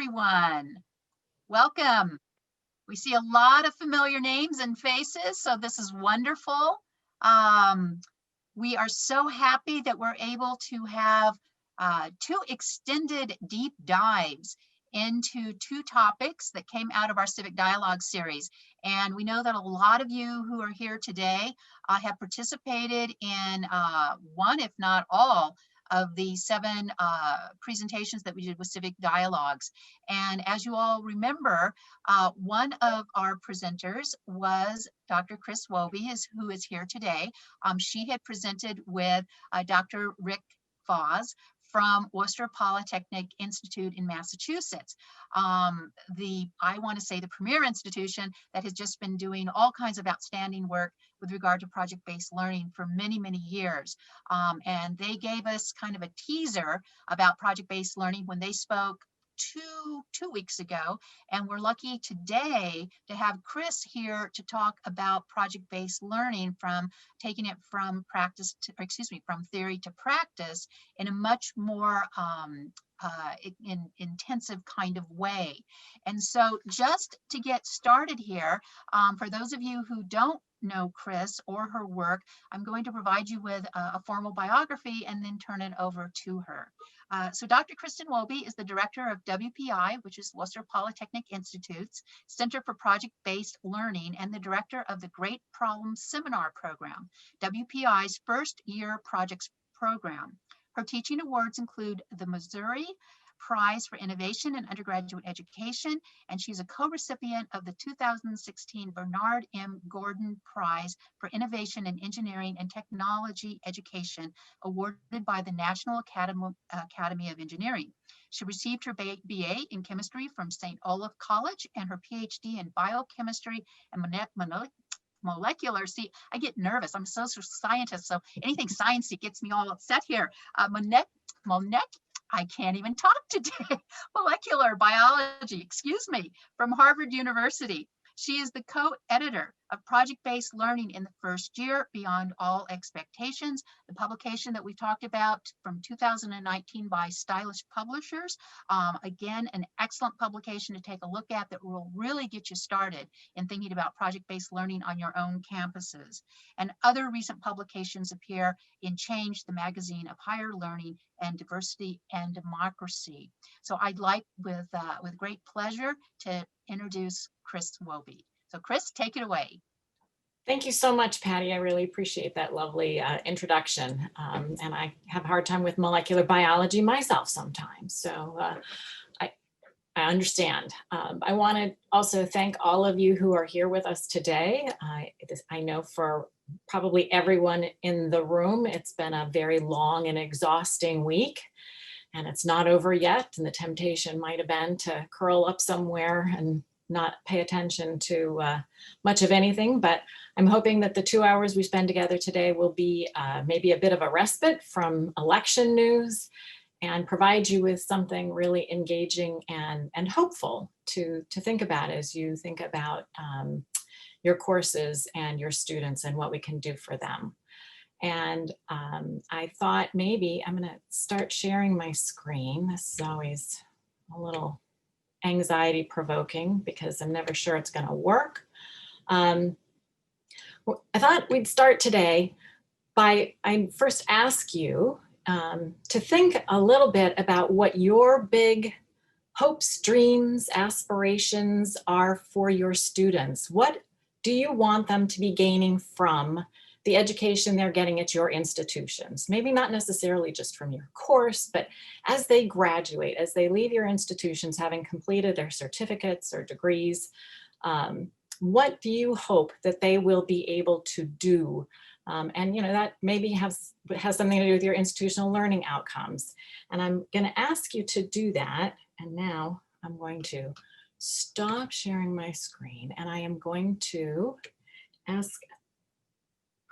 everyone. Welcome. We see a lot of familiar names and faces, so this is wonderful. We are so happy that we're able to have two extended deep dives into two topics that came out of our Civic Dialogue series. And we know that a lot of you who are here today have participated in one, if not all, of the 7 presentations that we did with Civic Dialogues. And as you all remember, one of our presenters was Dr. Kris Wobbe, who is here today. She had presented with Dr. Rick Foss from Worcester Polytechnic Institute in Massachusetts. I want to say the premier institution that has just been doing all kinds of outstanding work with regard to project-based learning for many, many years. And they gave us kind of a teaser about project-based learning when they spoke two weeks ago, and we're lucky today to have Kris here to talk about project-based learning, from taking it from from theory to practice in a much more intensive kind of way. And so just to get started here, for those of you who don't know Kris or her work, I'm going to provide you with a formal biography and then turn it over to her. So Dr. Kristin Wobbe is the director of WPI, which is Worcester Polytechnic Institute's Center for Project-Based Learning, and the director of the Great Problems Seminar Program, WPI's first-year projects program. Her teaching awards include the Missouri Prize for Innovation in Undergraduate Education, and she's a co-recipient of the 2016 Bernard M. Gordon Prize for Innovation in Engineering and Technology Education, awarded by the National Academy of Engineering. She received her BA in chemistry from St. Olaf College and her PhD in biochemistry and molecular. See, I get nervous. I'm a social scientist, so anything sciencey gets me all upset here. I can't even talk today. Molecular biology, excuse me, from Harvard University. She is the co-editor of Project-Based Learning in the First Year, Beyond All Expectations, the publication that we talked about from 2019 by Stylish Publishers. Again, an excellent publication to take a look at that will really get you started in thinking about project-based learning on your own campuses. And other recent publications appear in Change, the magazine of higher learning and diversity and democracy. So I'd like, with great pleasure, to introduce Kris Wobbe. So Kris, take it away. Thank you so much, Patty. I really appreciate that lovely introduction. And I have a hard time with molecular biology myself sometimes, so I understand. I want to also thank all of you who are here with us today. I know for probably everyone in the room, it's been a very long and exhausting week, and it's not over yet. And the temptation might have been to curl up somewhere and not pay attention to much of anything, but I'm hoping that the 2 hours we spend together today will be maybe a bit of a respite from election news and provide you with something really engaging and hopeful to think about as you think about your courses and your students and what we can do for them. And I thought maybe I'm gonna start sharing my screen. This is always a little anxiety provoking because I'm never sure it's going to work. I thought we'd start today by, I first ask you to think a little bit about what your big hopes, dreams, aspirations are for your students. What do you want them to be gaining from the education they're getting at your institutions? Maybe not necessarily just from your course, but as they graduate, as they leave your institutions, having completed their certificates or degrees, what do you hope that they will be able to do? And that maybe has something to do with your institutional learning outcomes. And I'm going to ask you to do that. And now I'm going to stop sharing my screen, and I am going to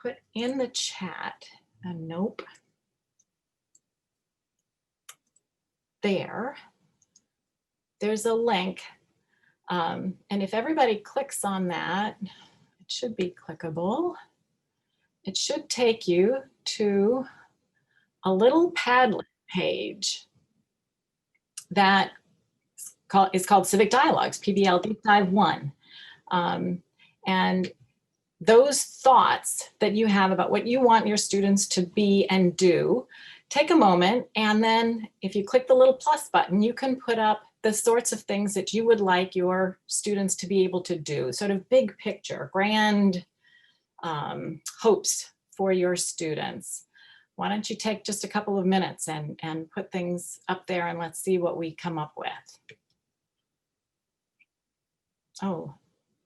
put in the chat, nope, there's a link. And if everybody clicks on that, it should be clickable. It should take you to a little Padlet page that is called Civic Dialogues, PBL Deep Dive 1. And those thoughts that you have about what you want your students to be and do, take a moment, and then if you click the little plus button, you can put up the sorts of things that you would like your students to be able to do, sort of big picture, grand hopes for your students. Why don't you take just a couple of minutes and put things up there, and let's see what we come up with. Oh,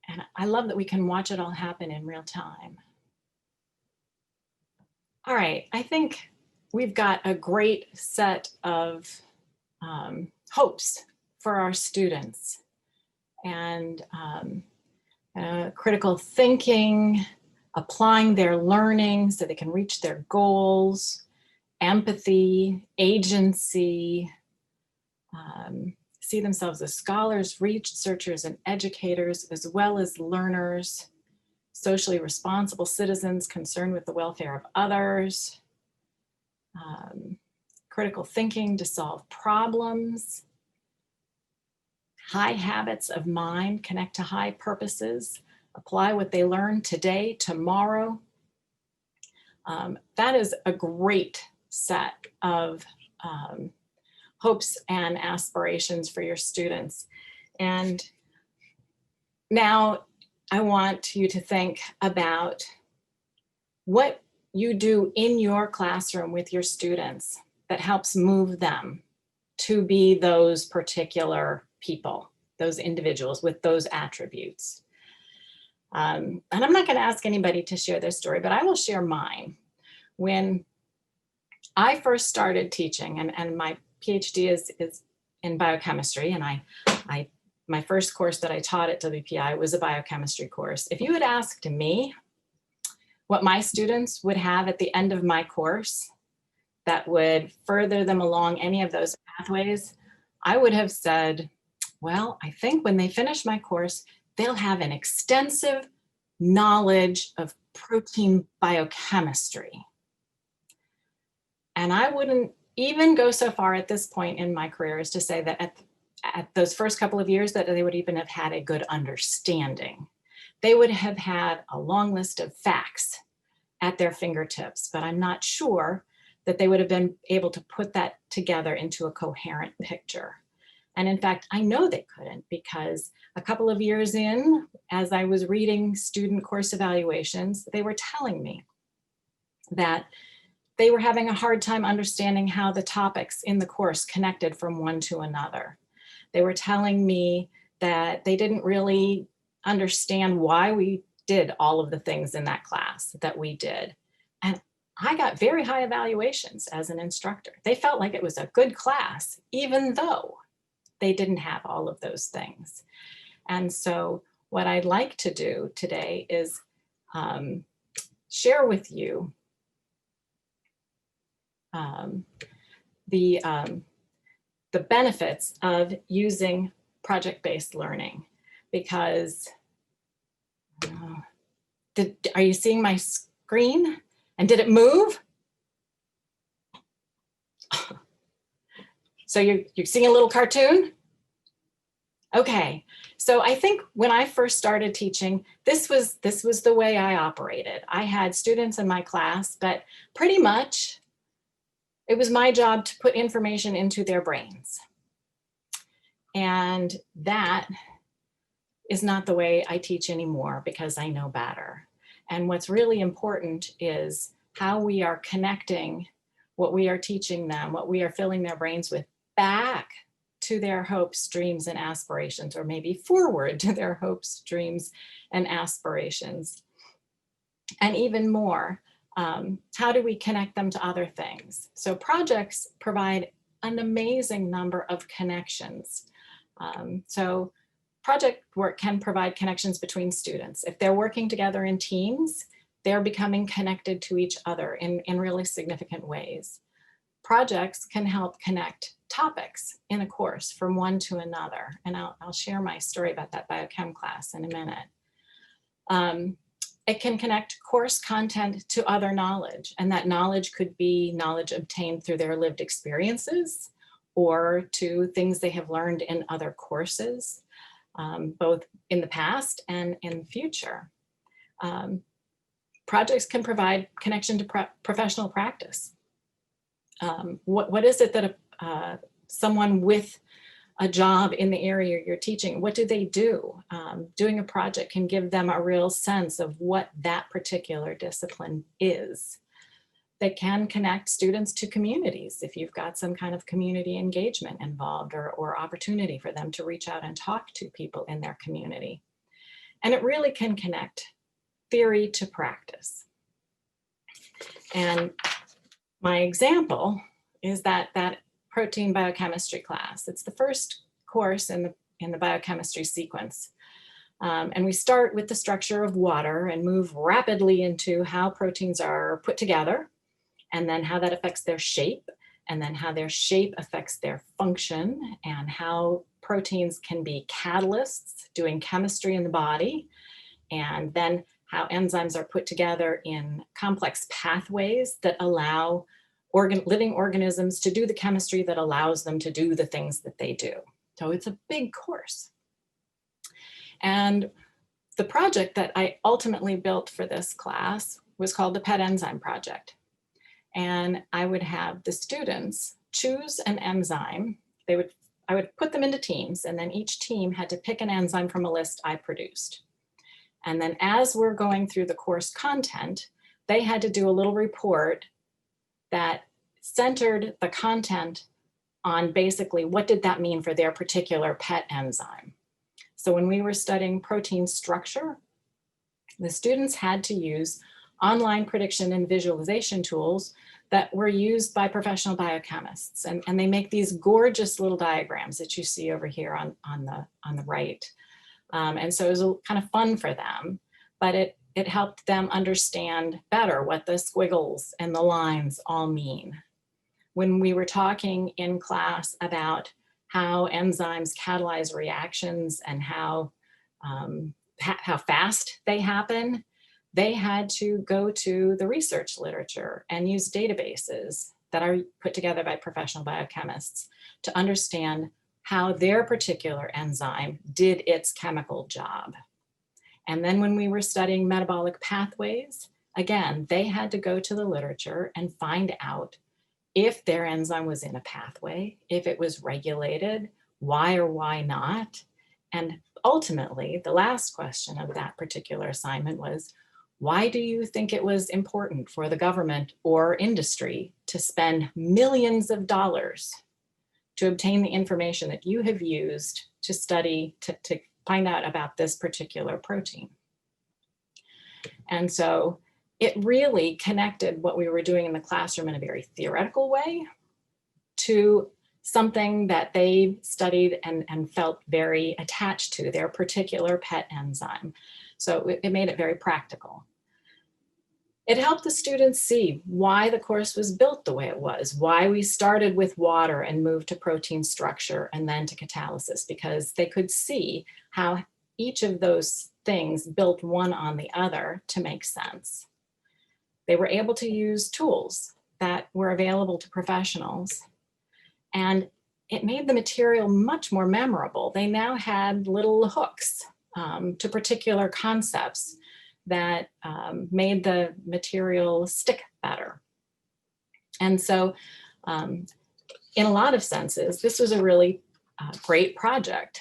and I love that we can watch it all happen in real time. All right, I think we've got a great set of hopes for our students, and critical thinking, applying their learning so they can reach their goals, empathy, agency, see themselves as scholars, researchers, and educators, as well as learners, socially responsible citizens concerned with the welfare of others, critical thinking to solve problems, high habits of mind, connect to high purposes, apply what they learn today, tomorrow. That is a great set of hopes and aspirations for your students. And now I want you to think about what you do in your classroom with your students that helps move them to be those particular people, those individuals with those attributes. And I'm not going to ask anybody to share their story, but I will share mine. When I first started teaching, and my PhD is in biochemistry, and my first course that I taught at WPI was a biochemistry course. If you had asked me what my students would have at the end of my course that would further them along any of those pathways, I would have said, well, I think when they finish my course, they'll have an extensive knowledge of protein biochemistry. And I wouldn't even go so far at this point in my career as to say that at those first couple of years that they would even have had a good understanding. They would have had a long list of facts at their fingertips, but I'm not sure that they would have been able to put that together into a coherent picture. And in fact, I know they couldn't, because a couple of years in, as I was reading student course evaluations, they were telling me that they were having a hard time understanding how the topics in the course connected from one to another. They were telling me that they didn't really understand why we did all of the things in that class that we did. And I got very high evaluations as an instructor. They felt like it was a good class, even though they didn't have all of those things. And so what I'd like to do today is share with you the benefits of using project-based learning, because are you seeing my screen? And did it move? So you're seeing a little cartoon? Okay, so I think when I first started teaching, this was the way I operated. I had students in my class, but pretty much it was my job to put information into their brains. And that is not the way I teach anymore, because I know better. And what's really important is how we are connecting what we are teaching them, what we are filling their brains with, back to their hopes, dreams, and aspirations, or maybe forward to their hopes, dreams, and aspirations. And even more, how do we connect them to other things? So projects provide an amazing number of connections. So project work can provide connections between students. If they're working together in teams, they're becoming connected to each other in really significant ways. Projects can help connect topics in a course from one to another. And I'll share my story about that biochem class in a minute. It can connect course content to other knowledge, and that knowledge could be knowledge obtained through their lived experiences, or to things they have learned in other courses, both in the past and in the future. Projects can provide connection to professional practice. What is it that someone with a job in the area you're teaching, what do they do? Doing a project can give them a real sense of what that particular discipline is. They can connect students to communities if you've got some kind of community engagement involved, or opportunity for them to reach out and talk to people in their community. And it really can connect theory to practice. And my example is that protein biochemistry class. It's the first course in the biochemistry sequence. And we start with the structure of water and move rapidly into how proteins are put together, and then how that affects their shape, and then how their shape affects their function, and how proteins can be catalysts doing chemistry in the body, and then how enzymes are put together in complex pathways that allow living organisms to do the chemistry that allows them to do the things that they do. So it's a big course. And the project that I ultimately built for this class was called the PET Enzyme Project. And I would have the students choose an enzyme. I would put them into teams, and then each team had to pick an enzyme from a list I produced. And then as we're going through the course content, they had to do a little report that centered the content on basically what did that mean for their particular PET enzyme. So when we were studying protein structure, the students had to use online prediction and visualization tools that were used by professional biochemists. And they make these gorgeous little diagrams that you see over here on the right. And so it was kind of fun for them, but it helped them understand better what the squiggles and the lines all mean. When we were talking in class about how enzymes catalyze reactions and how fast they happen, they had to go to the research literature and use databases that are put together by professional biochemists to understand how their particular enzyme did its chemical job. And then when we were studying metabolic pathways, again, they had to go to the literature and find out if their enzyme was in a pathway, if it was regulated, why or why not. And ultimately, the last question of that particular assignment was, why do you think it was important for the government or industry to spend millions of dollars to obtain the information that you have used to study, to find out about this particular protein? And so it really connected what we were doing in the classroom in a very theoretical way to something that they studied and felt very attached to, their particular PET enzyme. So it made it very practical. It helped the students see why the course was built the way it was, why we started with water and moved to protein structure and then to catalysis, because they could see how each of those things built one on the other to make sense. They were able to use tools that were available to professionals, and it made the material much more memorable. They now had little hooks to particular concepts that made the material stick better. And so in a lot of senses, this was a really great project.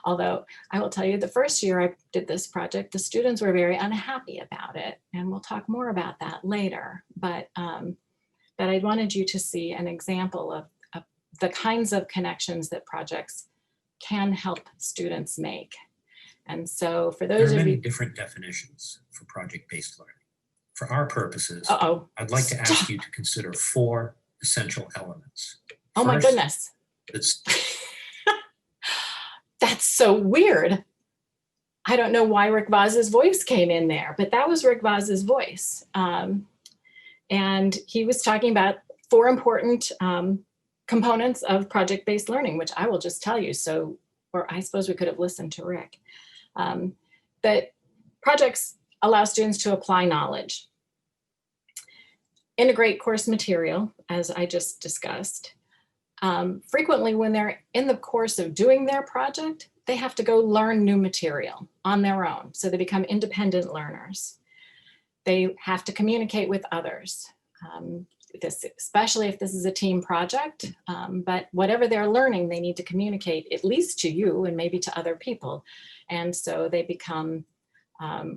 Although I will tell you, the first year I did this project, the students were very unhappy about it. And we'll talk more about that later. But I wanted you to see an example of the kinds of connections that projects can help students make. And so for those there are of many you— different definitions for project-based learning. For our purposes, I'd like to Stop. ask you to consider 4 essential elements. Oh my First, goodness. it's That's so weird. I don't know why Rick Vaz's voice came in there, but that was Rick Vaz's voice. And he was talking about 4 important components of project-based learning, which I will just tell you. So, or I suppose we could have listened to Rick. That projects allow students to apply knowledge, integrate course material, as I just discussed, frequently when they're in the course of doing their project, they have to go learn new material on their own. So they become independent learners. They have to communicate with others, especially if this is a team project. But whatever they're learning, they need to communicate at least to you and maybe to other people. And so they become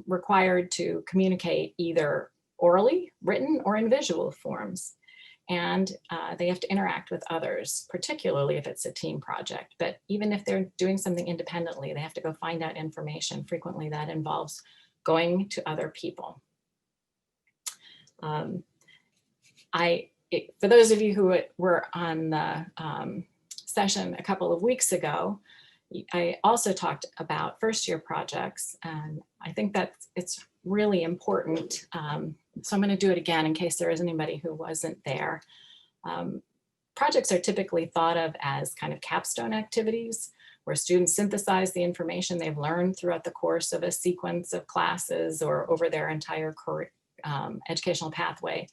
required to communicate either orally, written, or in visual forms. And they have to interact with others, particularly if it's a team project. But even if they're doing something independently, they have to go find out information. Frequently that involves going to other people. For those of you who were on the session a couple of weeks ago, I also talked about first-year projects, and I think that it's really important. So I'm going to do it again in case there is anybody who wasn't there. Projects are typically thought of as kind of capstone activities where students synthesize the information they've learned throughout the course of a sequence of classes or over their entire career, educational pathway.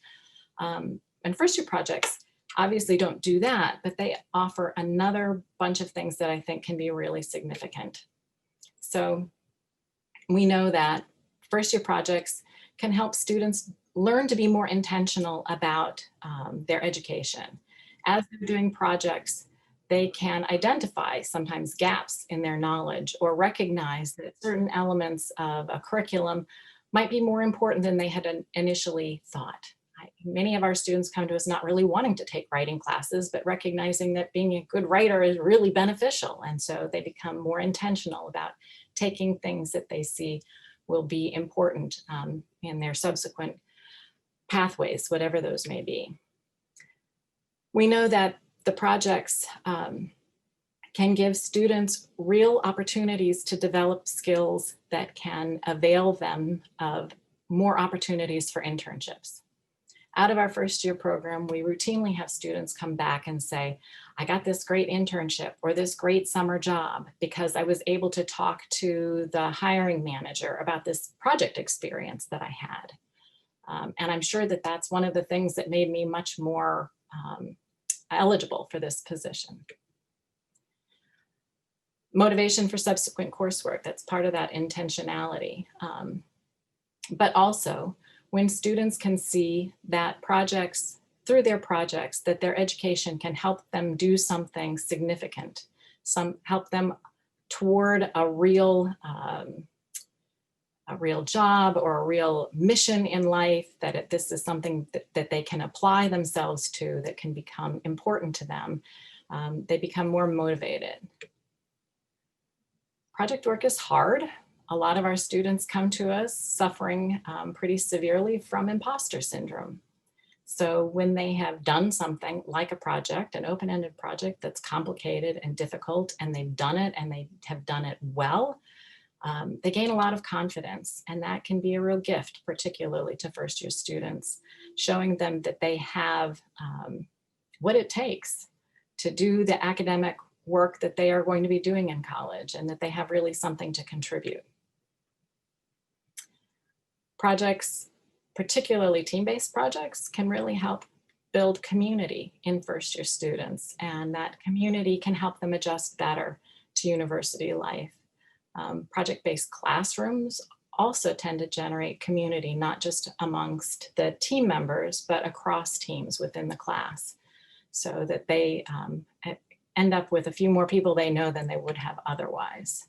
And first-year projects obviously don't do that, but they offer another bunch of things that I think can be really significant. So we know that first-year projects can help students learn to be more intentional about their education. As they're doing projects, they can identify sometimes gaps in their knowledge or recognize that certain elements of a curriculum might be more important than they had initially thought. Many of our students come to us not really wanting to take writing classes, but recognizing that being a good writer is really beneficial. And so they become more intentional about taking things that they see will be important in their subsequent pathways, whatever those may be. We know that the projects can give students real opportunities to develop skills that can avail them of more opportunities for internships. Out of our first year program, we routinely have students come back and say, I got this great internship or this great summer job because I was able to talk to the hiring manager about this project experience that I had. And I'm sure that that's one of the things that made me much more eligible for this position. Motivation for subsequent coursework, that's part of that intentionality. But also, when students can see that projects, through their projects, that their education can help them do something significant, help them toward a real job or a real mission in life, that this is something that they can apply themselves to, that can become important to them, they become more motivated. Project work is hard. A lot of our students come to us suffering pretty severely from imposter syndrome. So when they have done something like a project, an open-ended project that's complicated and difficult, and they've done it and they have done it well, they gain a lot of confidence, and that can be a real gift, particularly to first-year students, showing them that they have what it takes to do the academic work that they are going to be doing in college, and that they have really something to contribute. Projects, particularly team-based projects, can really help build community in first-year students, and that community can help them adjust better to university life. Project-based classrooms also tend to generate community, not just amongst the team members, but across teams within the class, so that they end up with a few more people they know than they would have otherwise.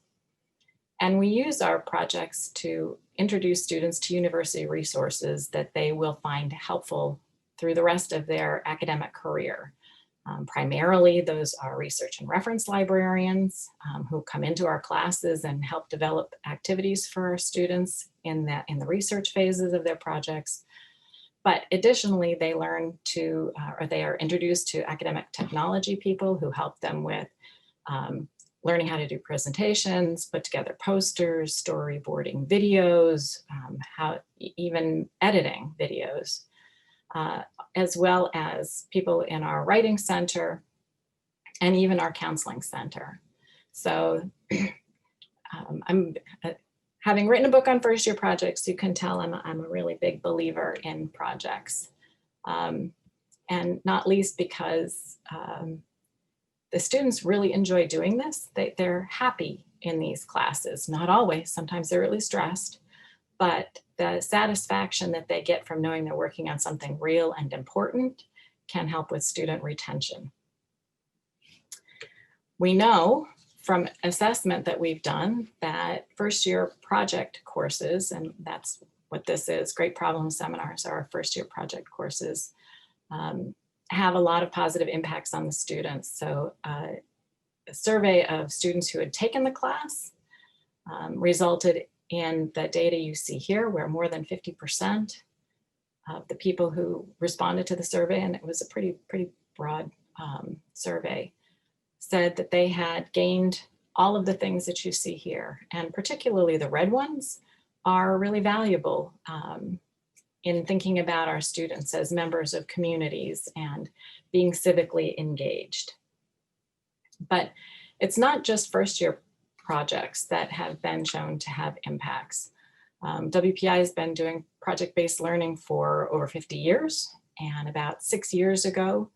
And we use our projects to introduce students to university resources that they will find helpful through the rest of their academic career. Primarily, those are research and reference librarians who come into our classes and help develop activities for our students in the research phases of their projects. But additionally, they learn to, or they are introduced to academic technology people who help them with learning how to do presentations, put together posters, storyboarding videos, even editing videos, as well as people in our writing center and even our counseling center. So having written a book on first year projects, you can tell I'm a really big believer in projects. And not least because the students really enjoy doing this. They're happy in these classes. Not always, sometimes they're really stressed, but the satisfaction that they get from knowing they're working on something real and important can help with student retention. We know from assessment that we've done that first year project courses, and that's what this is, Great Problem Seminars are our first year project courses, have a lot of positive impacts on the students. So a survey of students who had taken the class resulted in the data you see here, where more than 50% of the people who responded to the survey, and it was a pretty broad survey, said that they had gained all of the things that you see here, and particularly the red ones are really valuable in thinking about our students as members of communities and being civically engaged. But it's not just first year projects that have been shown to have impacts. WPI has been doing project-based learning for over 50 years, and about 6 years ago,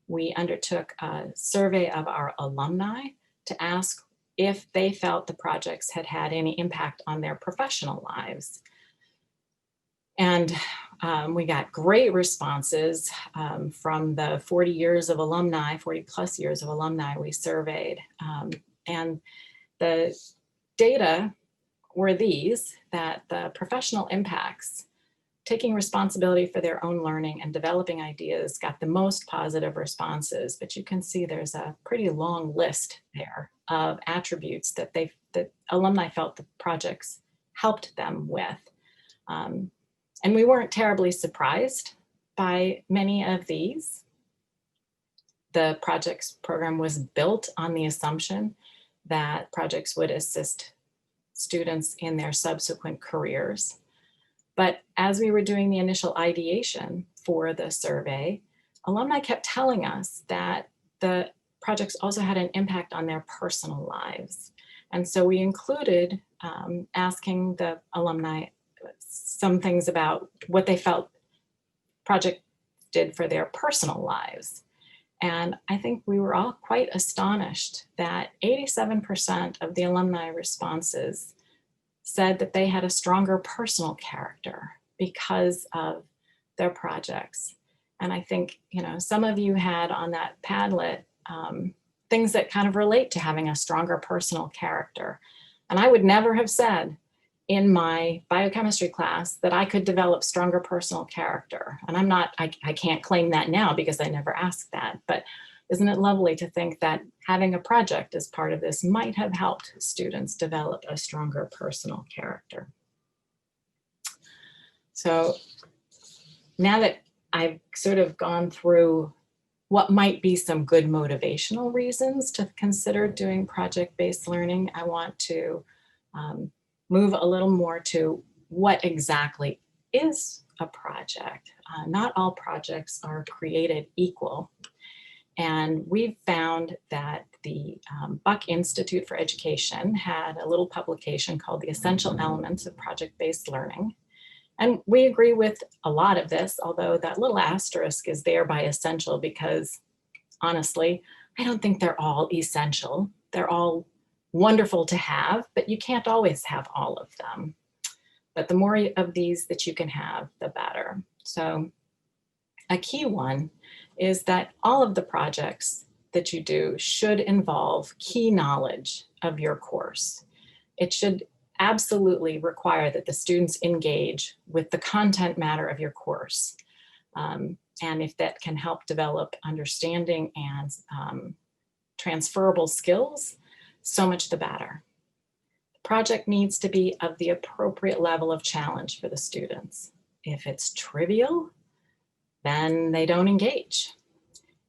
we undertook a survey of our alumni to ask if they felt the projects had had any impact on their professional lives. And we got great responses from the 40 years of alumni, 40 plus years of alumni we surveyed. And the data were these, that the professional impacts, taking responsibility for their own learning and developing ideas, got the most positive responses. But you can see there's a pretty long list there of attributes that alumni felt the projects helped them with. And we weren't terribly surprised by many of these. The projects program was built on the assumption that projects would assist students in their subsequent careers. But as we were doing the initial ideation for the survey, alumni kept telling us that the projects also had an impact on their personal lives. And so we included asking the alumni some things about what they felt project did for their personal lives. And I think we were all quite astonished that 87% of the alumni responses said that they had a stronger personal character because of their projects. And I think, some of you had on that Padlet things that kind of relate to having a stronger personal character. And I would never have said in my biochemistry class that I could develop stronger personal character. And I can't claim that now because I never asked that, but isn't it lovely to think that having a project as part of this might have helped students develop a stronger personal character? So now that I've sort of gone through what might be some good motivational reasons to consider doing project-based learning, I want to move a little more to what exactly is a project. Not all projects are created equal. And we've found that the Buck Institute for Education had a little publication called The Essential Elements of Project-Based Learning. And we agree with a lot of this, although that little asterisk is there by essential because honestly, I don't think they're all essential. They're all wonderful to have, but you can't always have all of them. But the more of these that you can have, the better. So a key one is that all of the projects that you do should involve key knowledge of your course. It should absolutely require that the students engage with the content matter of your course. And if that can help develop understanding and transferable skills, so much the better. The project needs to be of the appropriate level of challenge for the students. If it's trivial, then they don't engage.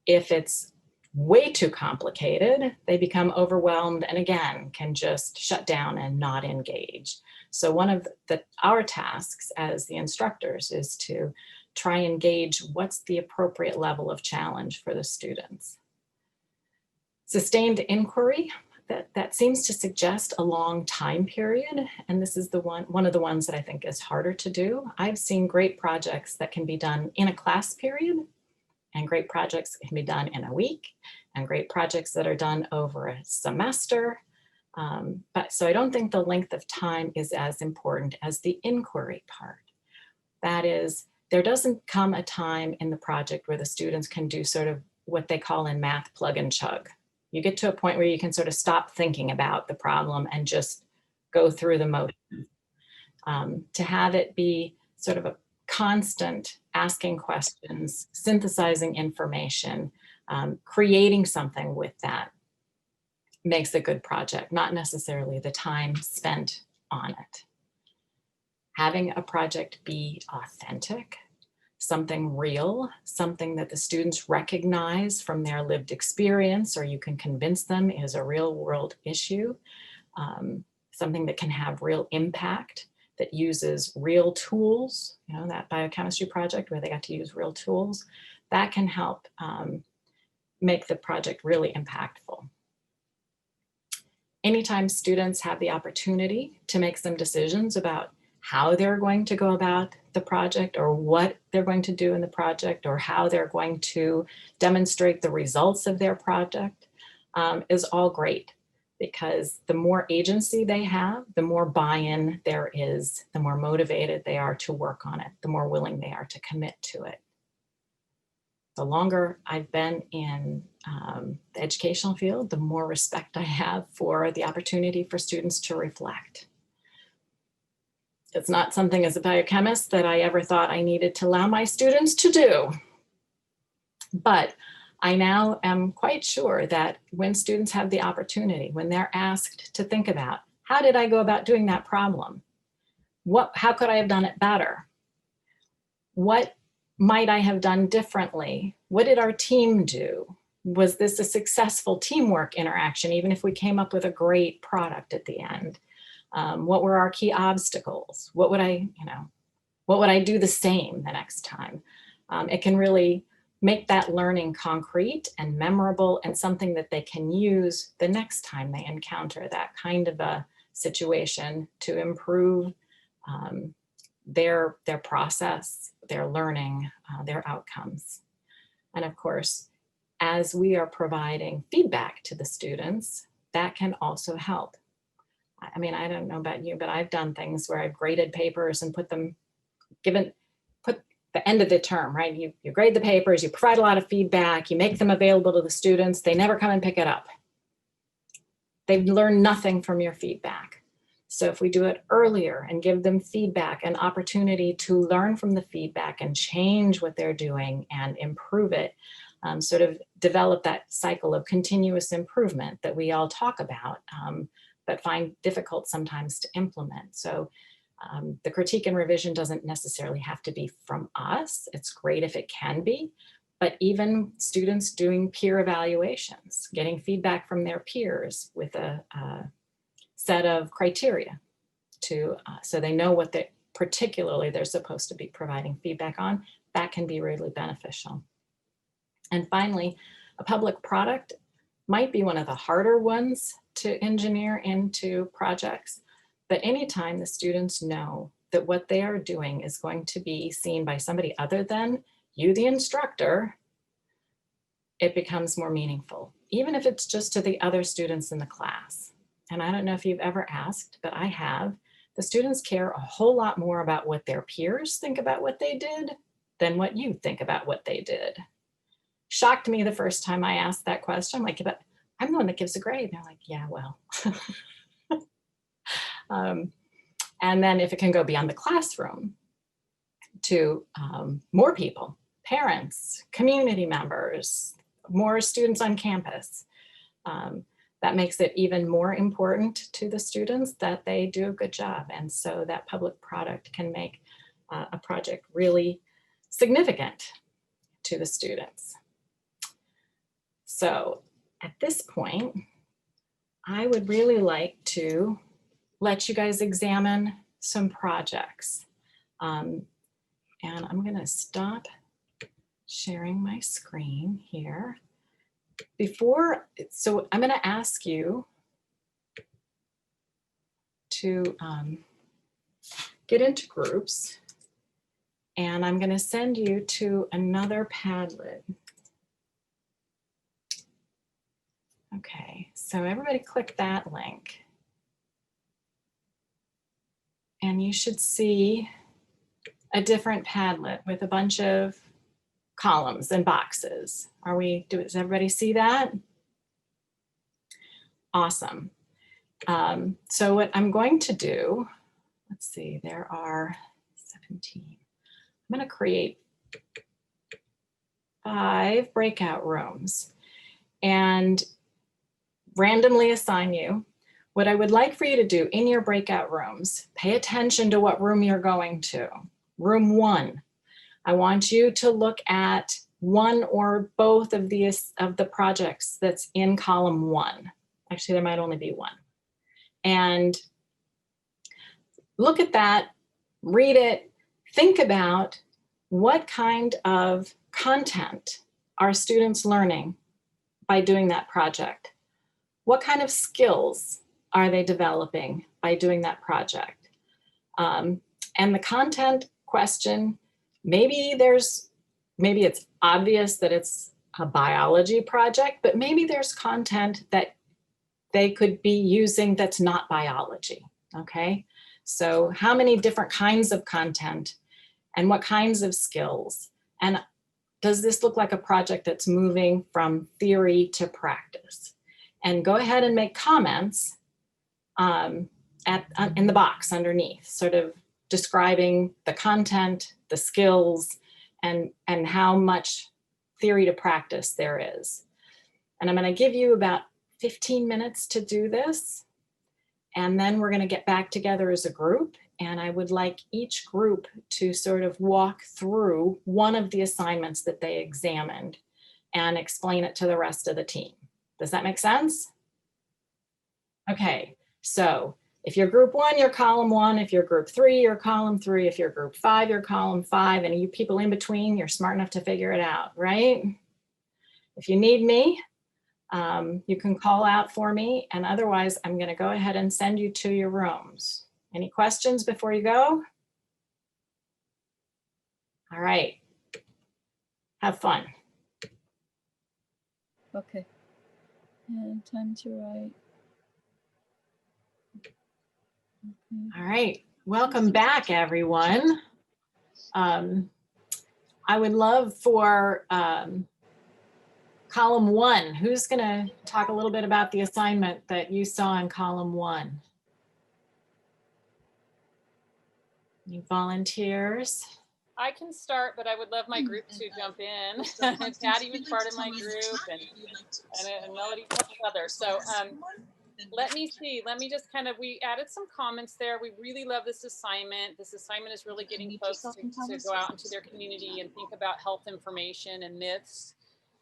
If it's way too complicated, they become overwhelmed and again, can just shut down and not engage. So one of our tasks as the instructors is to try and gauge what's the appropriate level of challenge for the students. Sustained inquiry, that seems to suggest a long time period. And this is one of the ones that I think is harder to do. I've seen great projects that can be done in a class period, and great projects can be done in a week, and great projects that are done over a semester. So I don't think the length of time is as important as the inquiry part. That is, there doesn't come a time in the project where the students can do sort of what they call in math plug and chug. You get to a point where you can sort of stop thinking about the problem and just go through the motions. To have it be sort of a constant asking questions, synthesizing information, creating something with that makes a good project, not necessarily the time spent on it. Having a project be authentic, something real, something that the students recognize from their lived experience, or you can convince them is a real world issue, something that can have real impact, that uses real tools, you know, that biochemistry project where they got to use real tools, that can help make the project really impactful. Anytime students have the opportunity to make some decisions about how they're going to go about the project, or what they're going to do in the project, or how they're going to demonstrate the results of their project, is all great, because the more agency they have, the more buy-in there is, the more motivated they are to work on it, the more willing they are to commit to it. The longer I've been in the educational field, the more respect I have for the opportunity for students to reflect. It's not something as a biochemist that I ever thought I needed to allow my students to do. But I now am quite sure that when students have the opportunity, when they're asked to think about, how did I go about doing that problem? How could I have done it better? What might I have done differently? What did our team do? Was this a successful teamwork interaction, even if we came up with a great product at the end? What were our key obstacles? What would I do the same the next time? It can really make that learning concrete and memorable, and something that they can use the next time they encounter that kind of a situation to improve their process, their learning, their outcomes. And of course, as we are providing feedback to the students, that can also help. I mean, I don't know about you, but I've done things where I've graded papers and put the end of the term, right? You grade the papers, you provide a lot of feedback, you make them available to the students, they never come and pick it up. They've learned nothing from your feedback. So if we do it earlier and give them feedback, an opportunity to learn from the feedback and change what they're doing and improve it, sort of develop that cycle of continuous improvement that we all talk about, but find difficult sometimes to implement. So the critique and revision doesn't necessarily have to be from us. It's great if it can be, but even students doing peer evaluations, getting feedback from their peers with a set of criteria so they know what particularly they're supposed to be providing feedback on, that can be really beneficial. And finally, a public product might be one of the harder ones to engineer into projects, but anytime the students know that what they are doing is going to be seen by somebody other than you, the instructor, it becomes more meaningful, even if it's just to the other students in the class. And I don't know if you've ever asked, but I have. The students care a whole lot more about what their peers think about what they did than what you think about what they did. Shocked me the first time I asked that question. I'm like, but I'm the one that gives a grade. And they're like, yeah, well. And then if it can go beyond the classroom to more people, parents, community members, more students on campus, that makes it even more important to the students that they do a good job. And so that public product can make a project really significant to the students. So at this point, I would really like to let you guys examine some projects. And I'm going to stop sharing my screen here. So I'm going to ask you to get into groups, and I'm going to send you to another Padlet. So everybody click that link. And you should see a different Padlet with a bunch of columns and boxes. Does everybody see that? Awesome. So what I'm going to do, let's see, there are 17. I'm going to create 5 breakout rooms and randomly assign you. What I would like for you to do in your breakout rooms, pay attention to what room you're going to. Room 1. I want you to look at one or both of the projects that's in column 1. Actually, there might only be one. And look at that, read it, think about what kind of content are students learning by doing that project? What kind of skills are they developing by doing that project? And the content question, maybe it's obvious that it's a biology project, but maybe there's content that they could be using that's not biology, okay? So how many different kinds of content and what kinds of skills? And does this look like a project that's moving from theory to practice? And go ahead and make comments in the box underneath, sort of describing the content, the skills, and how much theory to practice there is. And I'm going to give you about 15 minutes to do this. And then we're going to get back together as a group. And I would like each group to sort of walk through one of the assignments that they examined and explain it to the rest of the team. Does that make sense? Okay, so if you're group 1, you're column 1. If you're group 3, you're column 3. If you're group 5, you're column 5. And you people in between, you're smart enough to figure it out, right? If you need me, you can call out for me. And otherwise, I'm going to go ahead and send you to your rooms. Any questions before you go? All right. Have fun. Okay. And time to write. Okay. All right. Welcome back, everyone. I would love for column 1. Who's going to talk a little bit about the assignment that you saw in column 1? Any volunteers? I can start, but I would love my group to jump in. Patty was part of my group, and Melody, a couple others. So let me see. Let me just we added some comments there. We really love this assignment. This assignment is really getting folks to go out into their community and think about health information and myths.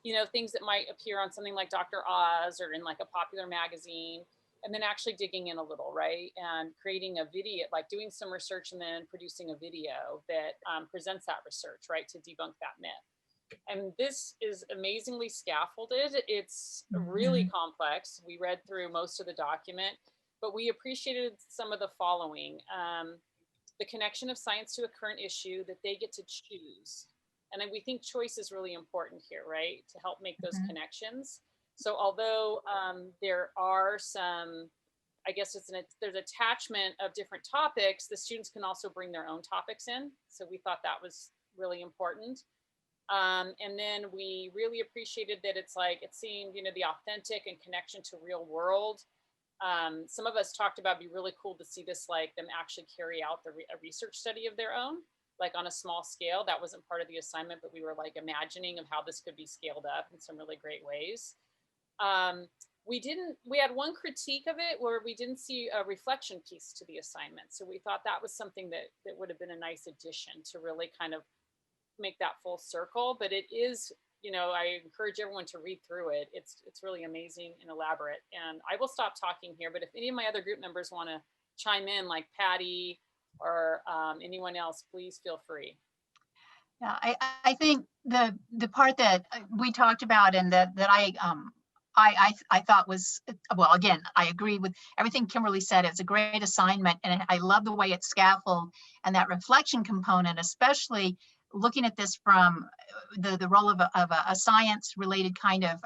You know, things that might appear on something like Dr. Oz or in like a popular magazine. And then actually digging in a little, right? And creating a video, like doing some research and then producing a video that presents that research, right? To debunk that myth. And this is amazingly scaffolded. It's really complex. We read through most of the document, but we appreciated some of the following. The connection of science to a current issue that they get to choose. And we think choice is really important here, right? To help make those connections. So although there are some, I guess there's attachment of different topics, the students can also bring their own topics in. So we thought that was really important. And then we really appreciated that it seemed, you know, the authentic and connection to real world. Some of us talked about it'd be really cool to see this, like them actually carry out a research study of their own, like on a small scale. That wasn't part of the assignment, but we were like imagining of how this could be scaled up in some really great ways. We had one critique of it where we didn't see a reflection piece to the assignment. So we thought that was something that would have been a nice addition to really kind of make that full circle. But it is, you know, I encourage everyone to read through it. It's really amazing and elaborate. And I will stop talking here, but if any of my other group members want to chime in, like Patty or anyone else, please feel free. Yeah, I think the part that we talked about and that I thought was, well, again, I agree with everything Kimberly said. It's a great assignment, and I love the way it's scaffolded and that reflection component, especially looking at this from the role of a science related kind of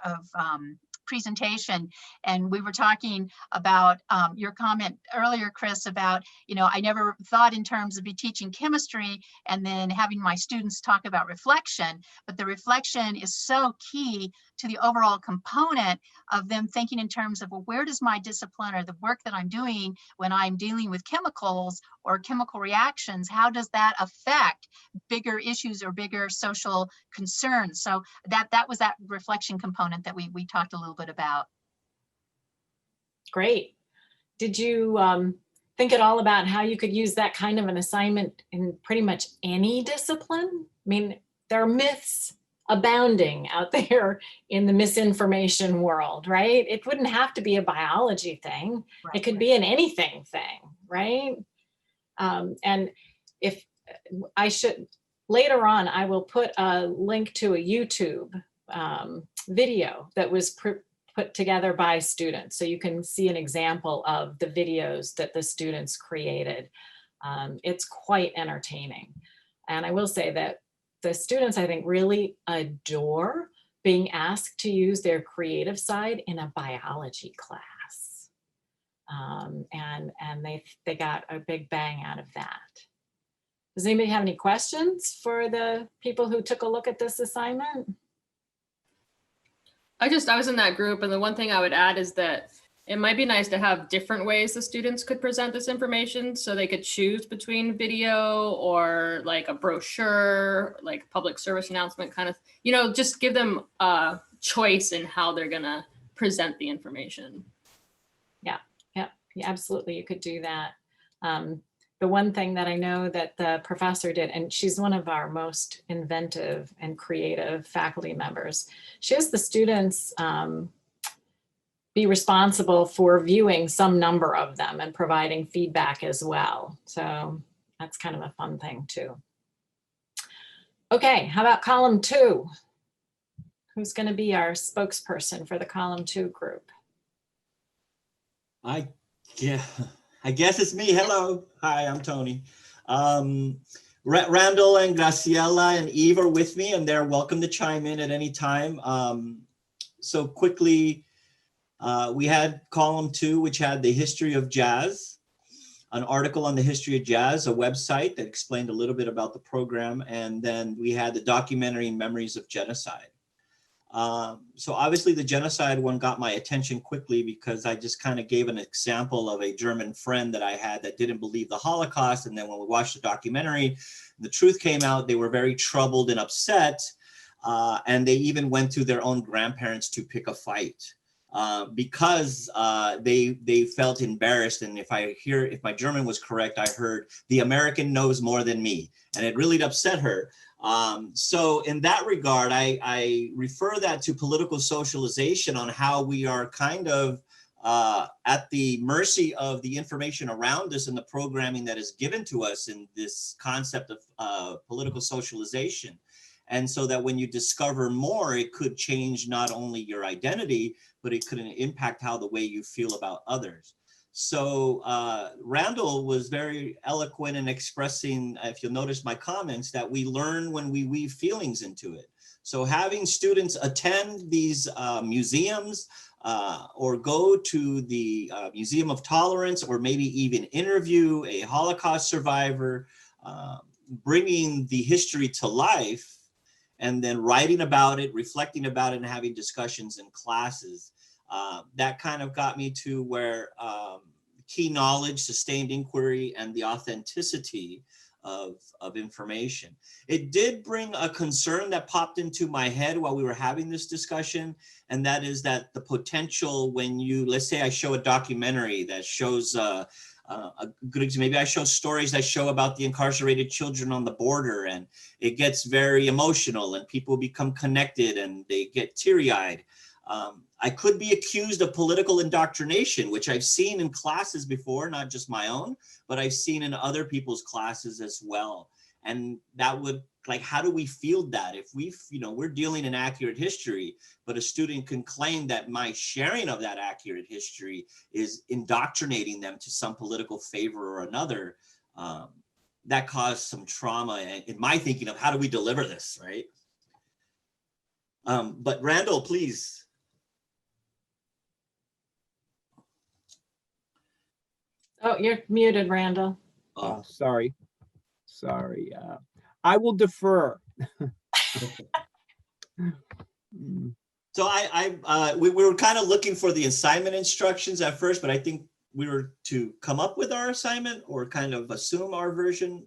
presentation, and we were talking about your comment earlier, Chris, about, I never thought in terms of be teaching chemistry and then having my students talk about reflection, but the reflection is so key to the overall component of them thinking in terms of, well, where does my discipline or the work that I'm doing when I'm dealing with chemicals or chemical reactions, how does that affect bigger issues or bigger social concerns? So that was that reflection component that we talked a little bit about. Great. Did you think at all about how you could use that kind of an assignment in pretty much any discipline? I mean, there are myths abounding out there in the misinformation world, right? It wouldn't have to be a biology thing. Right, It could right. be an anything thing, right? And if I should, later on, I will put a link to a YouTube video that was put together by students. So you can see an example of the videos that the students created. It's quite entertaining. And I will say that the students, I think, really adore being asked to use their creative side in a biology class. And they got a big bang out of that. Does anybody have any questions for the people who took a look at this assignment? I was in that group, and the one thing I would add is that it might be nice to have different ways the students could present this information, so they could choose between video or like a brochure, like public service announcement kind of, just give them a choice in how they're gonna present the information. Yeah, absolutely, you could do that. The one thing that I know that the professor did, and she's one of our most inventive and creative faculty members, she has the students be responsible for viewing some number of them and providing feedback as well. So that's kind of a fun thing too. Okay, how about column 2? Who's going to be our spokesperson for the column 2 group? I guess it's me. Hello. Hi, I'm Tony. Randall and Graciela and Eve are with me, and they're welcome to chime in at any time. So quickly, we had column 2, which had the history of jazz, an article on the history of jazz, a website that explained a little bit about the program, and then we had the documentary Memories of Genocide. So obviously the genocide one got my attention quickly because I just kind of gave an example of a German friend that I had that didn't believe the Holocaust. And then when we watched the documentary, the truth came out, they were very troubled and upset. And they even went to their own grandparents to pick a fight because they felt embarrassed. And if my German was correct, I heard the American knows more than me, and it really upset her. So in that regard, I refer that to political socialization on how we are kind of at the mercy of the information around us and the programming that is given to us in this concept of political socialization. And so that when you discover more, it could change not only your identity, but it could impact how the way you feel about others. So Randall was very eloquent in expressing, if you'll notice my comments, that we learn when we weave feelings into it. So having students attend these museums or go to the Museum of Tolerance, or maybe even interview a Holocaust survivor, bringing the history to life, and then writing about it, reflecting about it, and having discussions in classes. That kind of got me to where key knowledge, sustained inquiry, and the authenticity of information. It did bring a concern that popped into my head while we were having this discussion, and that is that the potential when let's say I show a documentary that shows a good example, maybe I show stories that show about the incarcerated children on the border, and it gets very emotional and people become connected and they get teary-eyed. I could be accused of political indoctrination, which I've seen in classes before, not just my own, but I've seen in other people's classes as well. And that would, like, how do we field that? If we're dealing in accurate history, but a student can claim that my sharing of that accurate history is indoctrinating them to some political favor or another, that caused some trauma in my thinking of how do we deliver this, right? But Randall, please. Oh, you're muted, Randall. Oh, Sorry. I will defer. so we were kind of looking for the assignment instructions at first, but I think we were to come up with our assignment or kind of assume our version.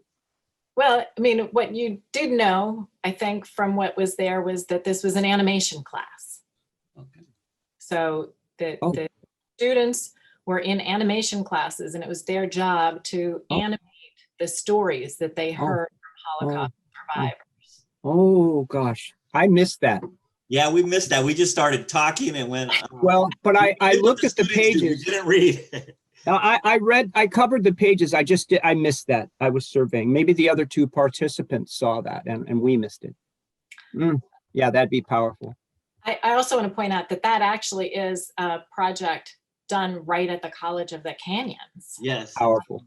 Well, I mean, what you did know, I think, from what was there was that this was an animation class. Okay. So the Oh. the students were in animation classes, and it was their job to animate the stories that they heard from Holocaust survivors. Oh gosh, I missed that. Yeah, we missed that. We just started talking and went. Well, but I did what looked at the students do. We pages. didn't read. I covered the pages. I missed that. I was surveying. Maybe the other two participants saw that and we missed it. Yeah, that'd be powerful. I also want to point out that actually is a project done right at the College of the Canyons. Yes. Powerful.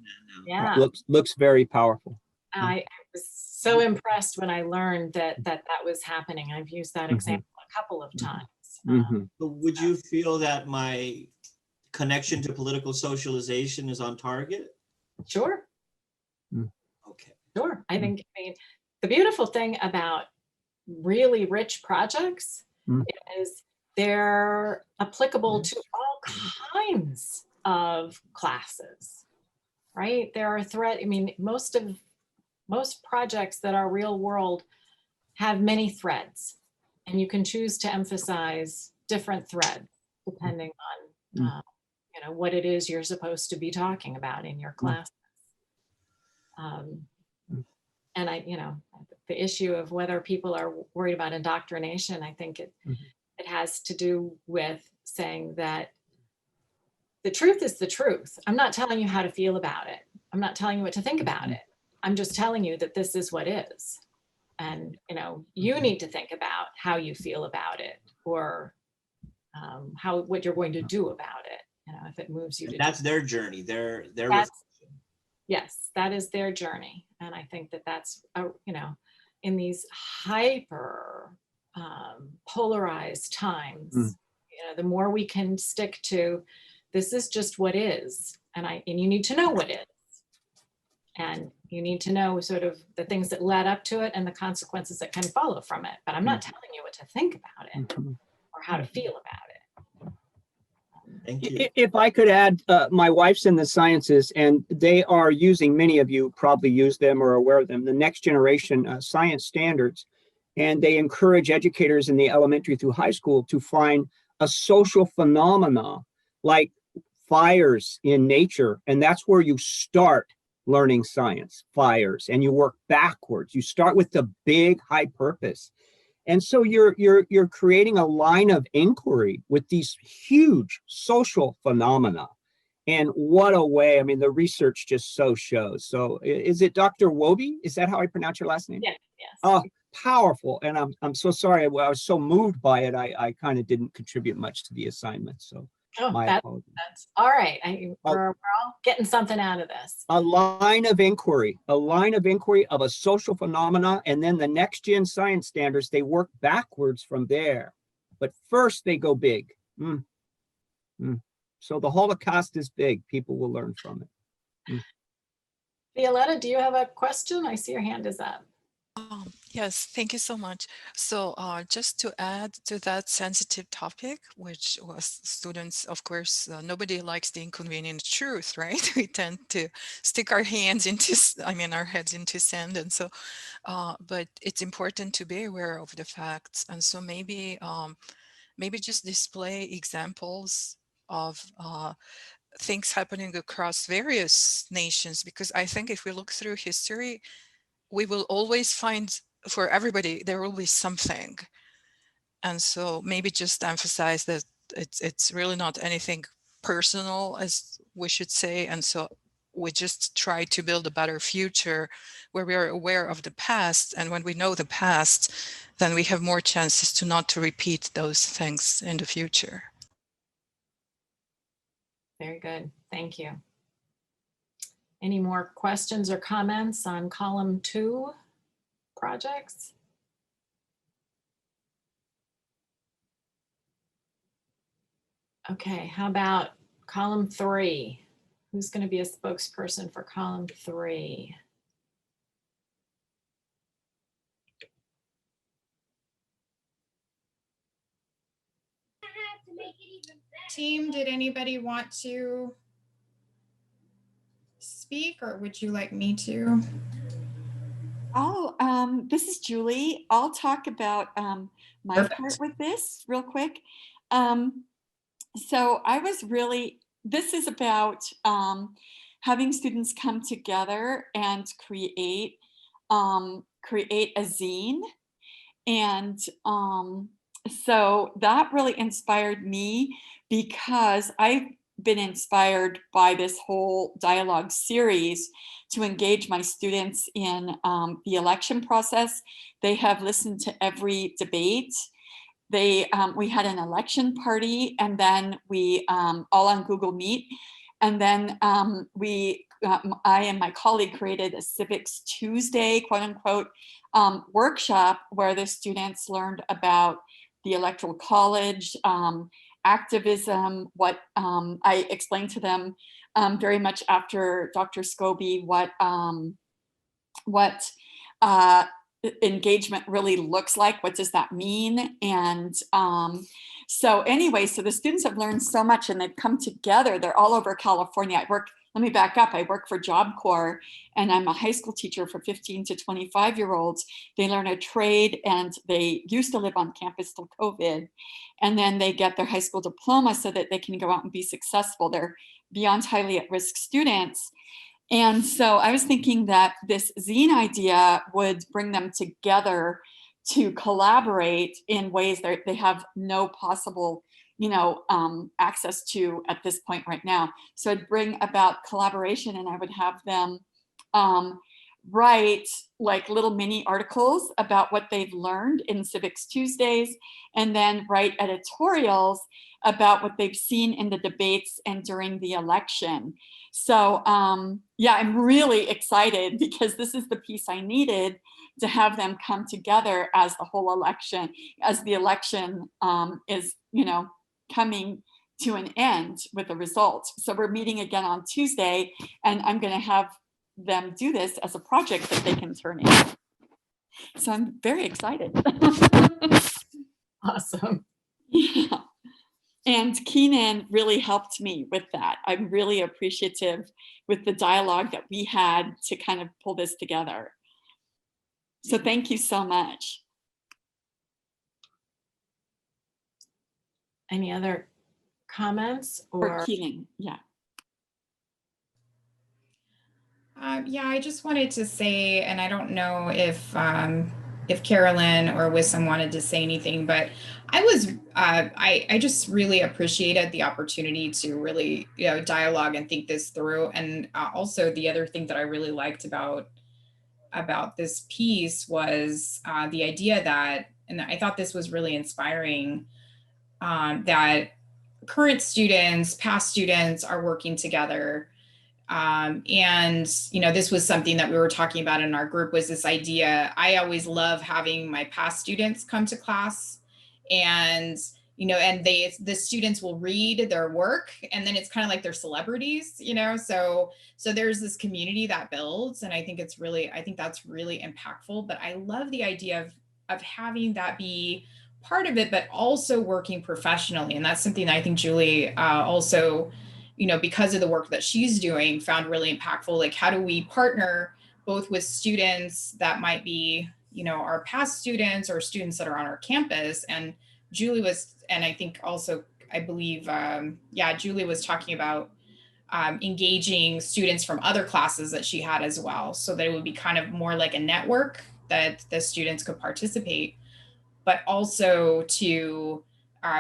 Yeah. Looks very powerful. I was so impressed when I learned that was happening. I've used that example a couple of times. But would you feel that my connection to political socialization is on target? Sure. Okay. Sure. I think, the beautiful thing about really rich projects is they're applicable to all kinds of classes, right? There are most projects that are real world have many threads, and you can choose to emphasize different threads depending on what it is you're supposed to be talking about in your classes. And the issue of whether people are worried about indoctrination, I think it has to do with saying that the truth is the truth. I'm not telling you how to feel about it. I'm not telling you what to think about it. I'm just telling you that this is what is. And, you need to think about how you feel about it, or what you're going to do about it. If it moves you to that's their journey. Their yes, that is their journey. And I think that's in these hyper polarized times, the more we can stick to this is just what is, and you need to know what is, and you need to know sort of the things that led up to it and the consequences that can follow from it. But I'm not telling you what to think about it or how to feel about it. Thank you. If I could add, my wife's in the sciences, and they are using, many of you probably use them or are aware of them, the next generation science standards. And they encourage educators in the elementary through high school to find a social phenomena like fires in nature. And that's where you start learning science, fires, and you work backwards. You start with the big high purpose. And so you're creating a line of inquiry with these huge social phenomena. And what a way, the research just so shows. So is it Dr. Wobbe? Is that how I pronounce your last name? Yes. Oh, powerful. And I'm so sorry. I was so moved by it. I kind of didn't contribute much to the assignment. So my apologies. That's all right. We're all getting something out of this. A line of inquiry of a social phenomena, and then the next gen science standards, they work backwards from there. But first they go big. So the Holocaust is big. People will learn from it. Violetta, do you have a question? I see your hand is up. Yes, thank you so much. So just to add to that sensitive topic, which was students, of course, nobody likes the inconvenient truth, right? We tend to stick our hands into, our heads into sand. And so, but it's important to be aware of the facts. And so maybe just display examples of things happening across various nations, because I think if we look through history, we will always find, for everybody, there will be something. And so maybe just emphasize that it's really not anything personal, as we should say. And so we just try to build a better future where we are aware of the past. And when we know the past, then we have more chances to not to repeat those things in the future. Very good. Thank you. Any more questions or comments on column 2 projects? Okay, how about column 3? Who's going to be a spokesperson for column 3? Team, did anybody want to speak, or would you like me to? This is Julie. I'll talk about my Perfect. part with this real quick. So this is about having students come together and create a zine. And so that really inspired me, because I've been inspired by this whole dialogue series to engage my students in the election process. They have listened to every debate. We had an election party, and then we all on Google Meet, and then I and my colleague created a Civics Tuesday, quote unquote, workshop where the students learned about the Electoral College, activism, what I explained to them very much after Dr. Scobie what engagement really looks like. What does that mean? And so anyway, so the students have learned so much, and they've come together. They're all over California. Let me back up. I work for Job Corps, and I'm a high school teacher for 15 to 25-year-olds. They learn a trade, and they used to live on campus till COVID. And then they get their high school diploma so that they can go out and be successful. They're beyond highly at-risk students. And so I was thinking that this zine idea would bring them together to collaborate in ways that they have no possible access to at this point right now. So I'd bring about collaboration, and I would have them write like little mini articles about what they've learned in Civics Tuesdays, and then write editorials about what they've seen in the debates and during the election. So yeah, I'm really excited, because this is the piece I needed to have them come together as the whole election, as the election is, coming to an end with the results. So we're meeting again on Tuesday, and I'm going to have them do this as a project that they can turn in. So I'm very excited. Awesome. Yeah. And Keenan really helped me with that. I'm really appreciative with the dialogue that we had to kind of pull this together. So thank you so much. Any other comments or Keenan? Yeah. Yeah, I just wanted to say, and I don't know if Carolyn or Wissam wanted to say anything, but I just really appreciated the opportunity to really, dialogue and think this through. And also the other thing that I really liked about this piece was the idea that, and I thought this was really inspiring, that current students, past students are working together. And, this was something that we were talking about in our group, was this idea. I always love having my past students come to class, and, and the students will read their work, and then it's kind of like they're celebrities, so there's this community that builds. And I think that's really impactful. But I love the idea of having that be part of it, but also working professionally. And that's something that I think Julie also, because of the work that she's doing, found really impactful. Like, how do we partner both with students that might be, our past students, or students that are on our campus? And Julie was, and I think also, I believe, Julie was talking about engaging students from other classes that she had as well, so that it would be kind of more like a network that the students could participate, but also to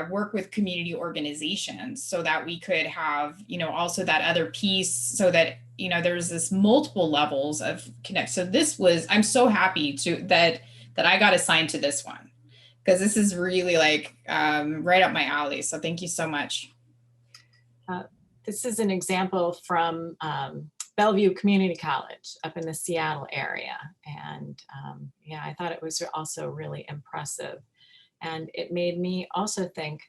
work with community organizations, so that we could have, also that other piece, so that, there's this multiple levels of connect. So I'm so happy that I got assigned to this one, because this is really like right up my alley. So thank you so much. This is an example from Bellevue Community College up in the Seattle area. And I thought it was also really impressive. And it made me also think,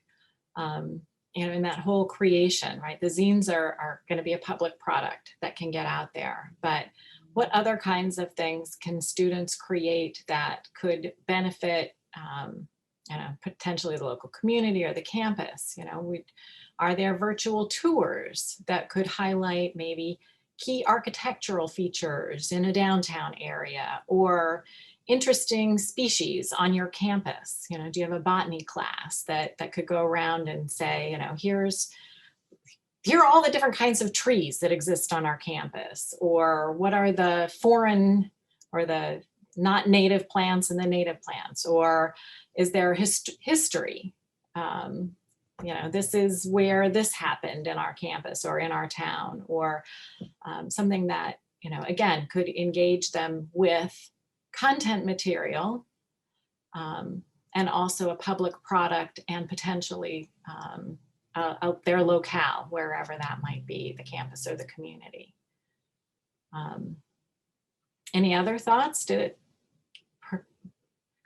you know, in that whole creation, right? The zines are going to be a public product that can get out there, but what other kinds of things can students create that could benefit, you know, potentially the local community or the campus? You know, are there virtual tours that could highlight maybe key architectural features in a downtown area, or interesting species on your campus? You know, do you have a botany class that could go around and say, you know, here are all the different kinds of trees that exist on our campus, or what are the foreign or the not native plants and the native plants, or is there history? You know, this is where this happened in our campus or in our town, or something that, you know, again, could engage them with content material, and also a public product, and potentially out their locale, wherever that might be, the campus or the community. Any other thoughts? I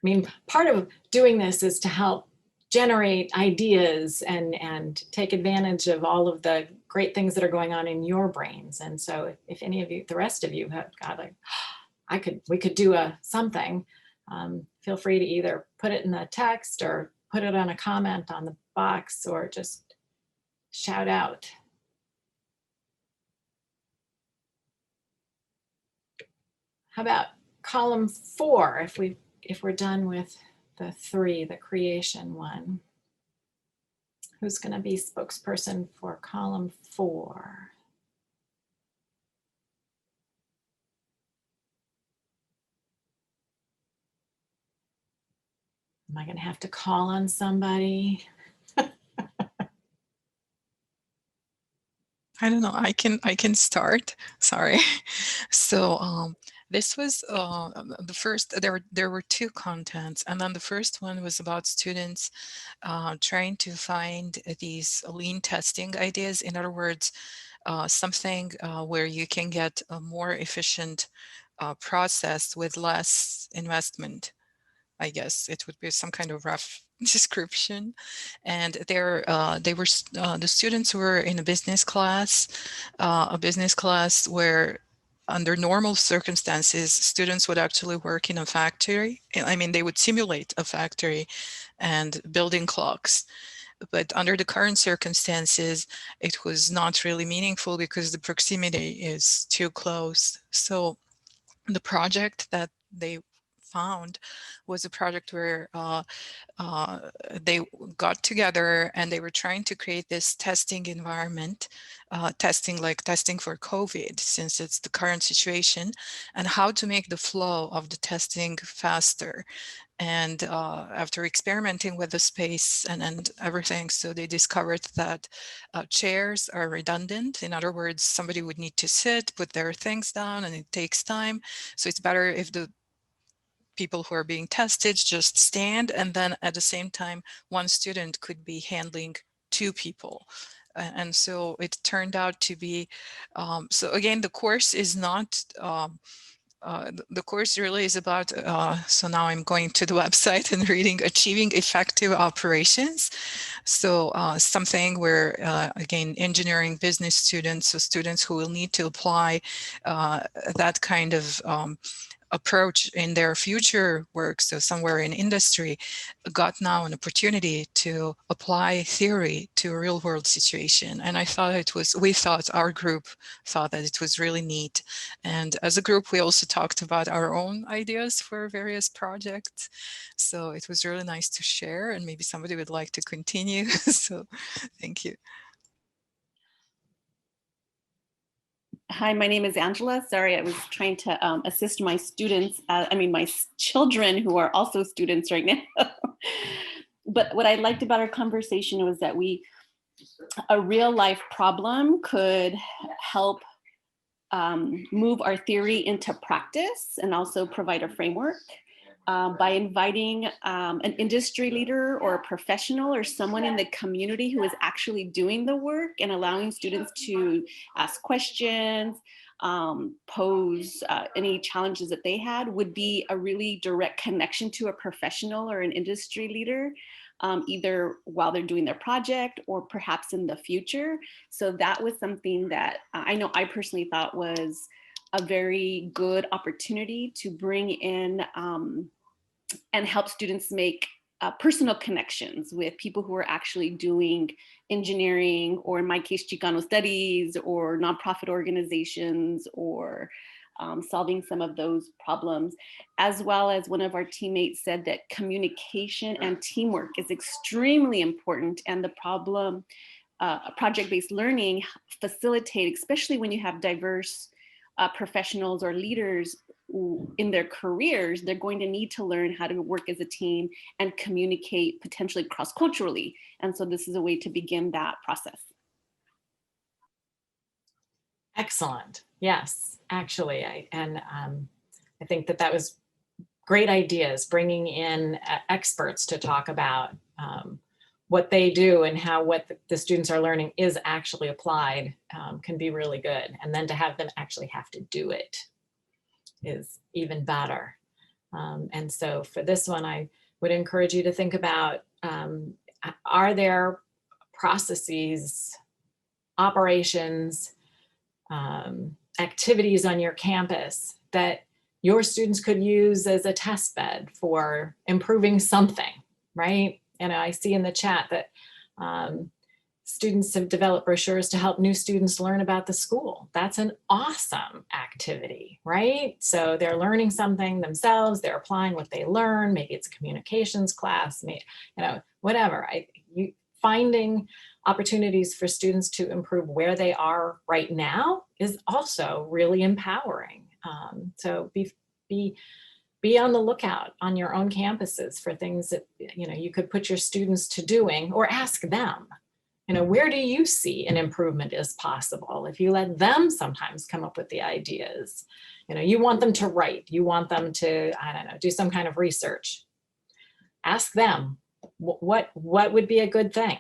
mean, part of doing this is to help generate ideas and take advantage of all of the great things that are going on in your brains. And so if any of you, the rest of you have got like, we could do something, feel free to either put it in the text or put it on a comment on the box, or just shout out. How about column 4, if we're done with the 3, the creation one? Who's going to be spokesperson for column 4? Am I going to have to call on somebody? I don't know. I can start. Sorry. So this was the first. There were 2 contents, and then the first one was about students trying to find these lean testing ideas. In other words, something where you can get a more efficient process with less investment. I guess it would be some kind of rough description. And they were the students were in a business class where under normal circumstances, students would actually work in a factory. I mean, they would simulate a factory and building clocks. But under the current circumstances, it was not really meaningful because the proximity is too close. So the project that they found was a project where they got together and they were trying to create this testing environment, testing for COVID, since it's the current situation, and how to make the flow of the testing faster. And after experimenting with the space and everything, so they discovered that chairs are redundant. In other words, somebody would need to sit, put their things down, and it takes time. So it's better if the people who are being tested just stand, and then at the same time, one student could be handling 2 people. And so it turned out to be, so again, the course is not, the course really is about, so now I'm going to the website and reading Achieving Effective Operations. So something where, again, engineering business students, so students who will need to apply that kind of approach in their future work, so somewhere in industry, got now an opportunity to apply theory to a real world situation. And I thought our group thought that it was really neat. And as a group, we also talked about our own ideas for various projects. So it was really nice to share, and maybe somebody would like to continue. So thank you. Hi, my name is Angela. Sorry, I was trying to assist my students, my children who are also students right now. But what I liked about our conversation was that a real life problem could help move our theory into practice and also provide a framework. By inviting an industry leader or a professional or someone in the community who is actually doing the work, and allowing students to ask questions, pose any challenges that they had, would be a really direct connection to a professional or an industry leader. either while they're doing their project or perhaps in the future. So that was something that I know I personally thought was a very good opportunity to bring in and help students make personal connections with people who are actually doing engineering, or in my case, Chicano studies, or nonprofit organizations, or solving some of those problems. As well as one of our teammates said that communication and teamwork is extremely important, and the problem project-based learning facilitate, especially when you have diverse professionals or leaders in their careers, they're going to need to learn how to work as a team and communicate potentially cross-culturally. And so this is a way to begin that process. Excellent. Yes, actually, I think that was great ideas, bringing in experts to talk about what they do and how what the students are learning is actually applied can be really good. And then to have them actually have to do it is even better. And so for this one, I would encourage you to think about, are there processes, operations, activities on your campus that your students could use as a test bed for improving something, right? And I see in the chat that students have developed brochures to help new students learn about the school. That's an awesome activity, right? So they're learning something themselves, they're applying what they learn, maybe it's a communications class, maybe, whatever. Finding opportunities for students to improve where they are right now is also really empowering. So be on the lookout on your own campuses for things that you could put your students to doing, or ask them, where do you see an improvement is possible? If you let them sometimes come up with the ideas, you want them to write, you want them to, I don't know, do some kind of research. Ask them, what would be a good thing?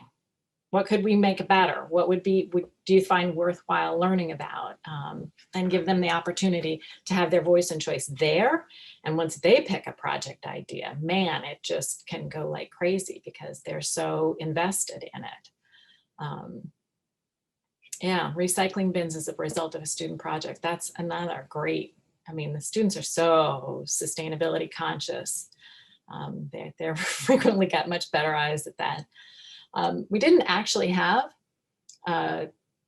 What could we make better? What do you find worthwhile learning about? And give them the opportunity to have their voice and choice there. And once they pick a project idea, man, it just can go like crazy because they're so invested in it. Yeah, recycling bins as a result of a student project. That's another great, the students are so sustainability conscious. They're frequently got much better eyes at that. We didn't actually have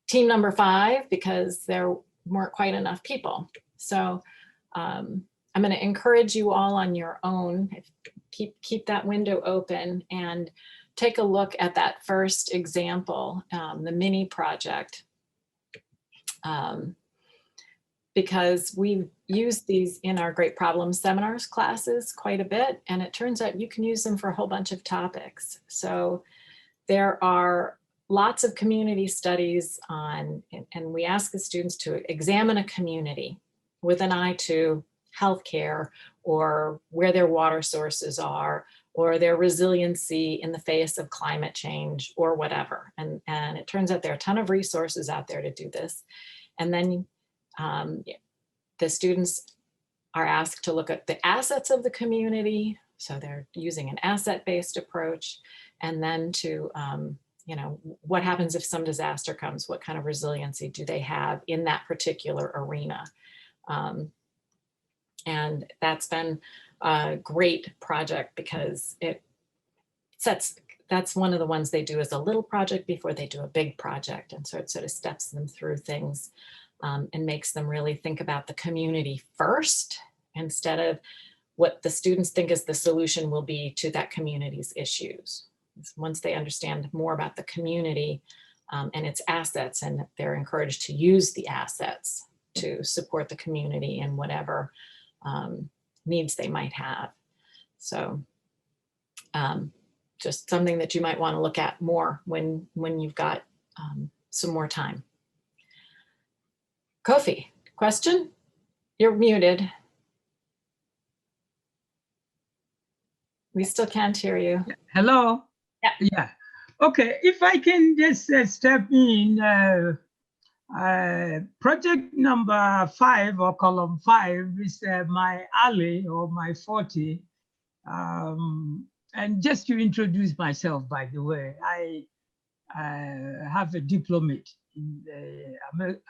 team number 5 because there weren't quite enough people. So I'm going to encourage you all on your own, keep that window open and take a look at that first example, the mini project, because we've used these in our Great Problems Seminars classes quite a bit, and it turns out you can use them for a whole bunch of topics. So there are lots of community studies on, and we ask the students to examine a community with an eye to healthcare, or where their water sources are, or their resiliency in the face of climate change, or whatever. And it turns out there are a ton of resources out there to do this. And then the students are asked to look at the assets of the community. So they're using an asset-based approach. And then to, what happens if some disaster comes? What kind of resiliency do they have in that particular arena? And that's been a great project because that's one of the ones they do as a little project before they do a big project. And so it sort of steps them through things and makes them really think about the community first, instead of what the students think is the solution will be to that community's issues. Once they understand more about the community and its assets, and they're encouraged to use the assets to support the community in whatever needs they might have. So just something that you might want to look at more when you've got some more time. Kofi, question? You're muted. We still can't hear you. Hello? Yeah. Yeah. Okay, if I can just step in, project number 5 or column 5 is my alley or my 40. And just to introduce myself, by the way, I have a diplomate in the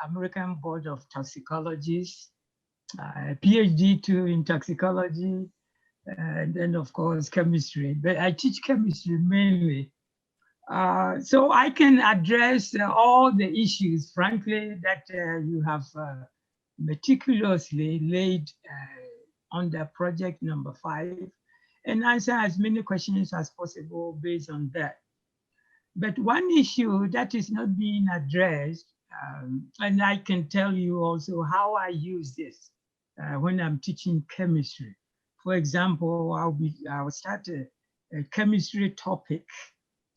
American Board of Toxicologists, a PhD too in toxicology, and then of course chemistry. But I teach chemistry mainly. So I can address all the issues, frankly, that you have meticulously laid under project number 5 and answer as many questions as possible based on that. But one issue that is not being addressed, and I can tell you also how I use this when I'm teaching chemistry. For example, I'll start a chemistry topic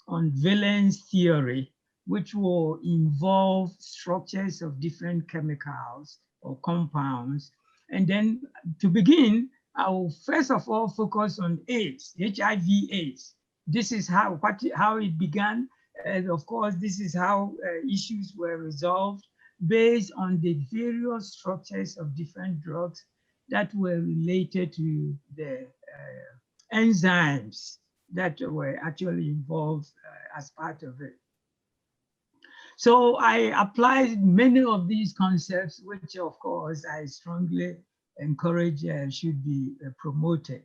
on valence theory, which will involve structures of different chemicals or compounds. And then to begin, I will first of all focus on AIDS, HIV/AIDS. This is how it began. And of course, this is how issues were resolved based on the various structures of different drugs that were related to the enzymes that were actually involved as part of it. So I applied many of these concepts, which of course I strongly encourage should be promoted.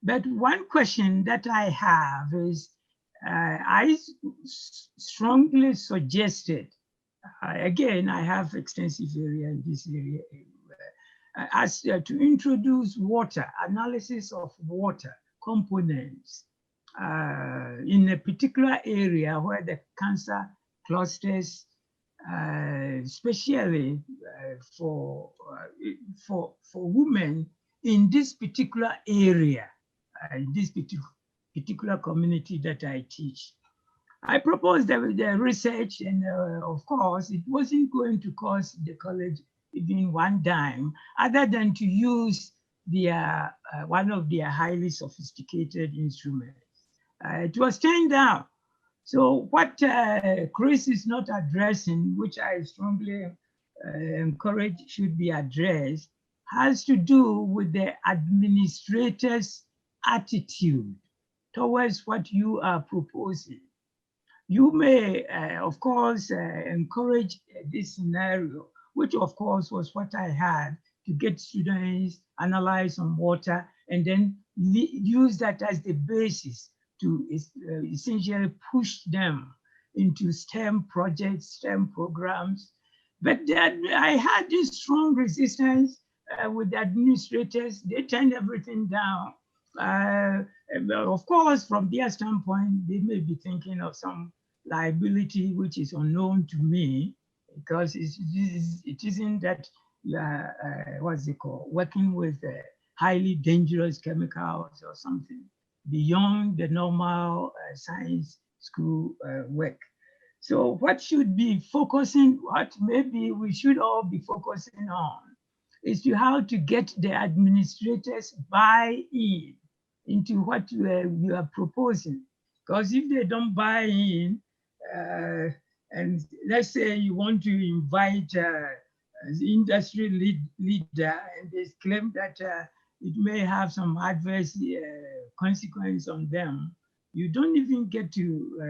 But one question that I have is, I strongly suggested, again, I have extensive area in this area, as to introduce water, analysis of water components in a particular area where the cancer clusters, especially for women in this particular area, in this particular community that I teach. I proposed the research, and of course, it wasn't going to cost the college even one dime, other than to use their one of their highly sophisticated instruments. It was turned down. So what Chris is not addressing, which I strongly encourage should be addressed, has to do with the administrator's attitude towards what you are proposing. You may, of course, encourage this scenario, which of course was what I had, to get students analyze on water and then use that as the basis to essentially push them into STEM projects, STEM programs. But I had this strong resistance with the administrators. They turned everything down. Of course, from their standpoint, they may be thinking of some liability which is unknown to me, because it isn't that what's it called, working with highly dangerous chemicals or something beyond the normal science school work. So what should be focusing, what maybe we should all be focusing on, is to how to get the administrators buy-in into what you are proposing. Because if they don't buy in, and let's say you want to invite the industry leader, and they claim that it may have some adverse consequence on them, you don't even get to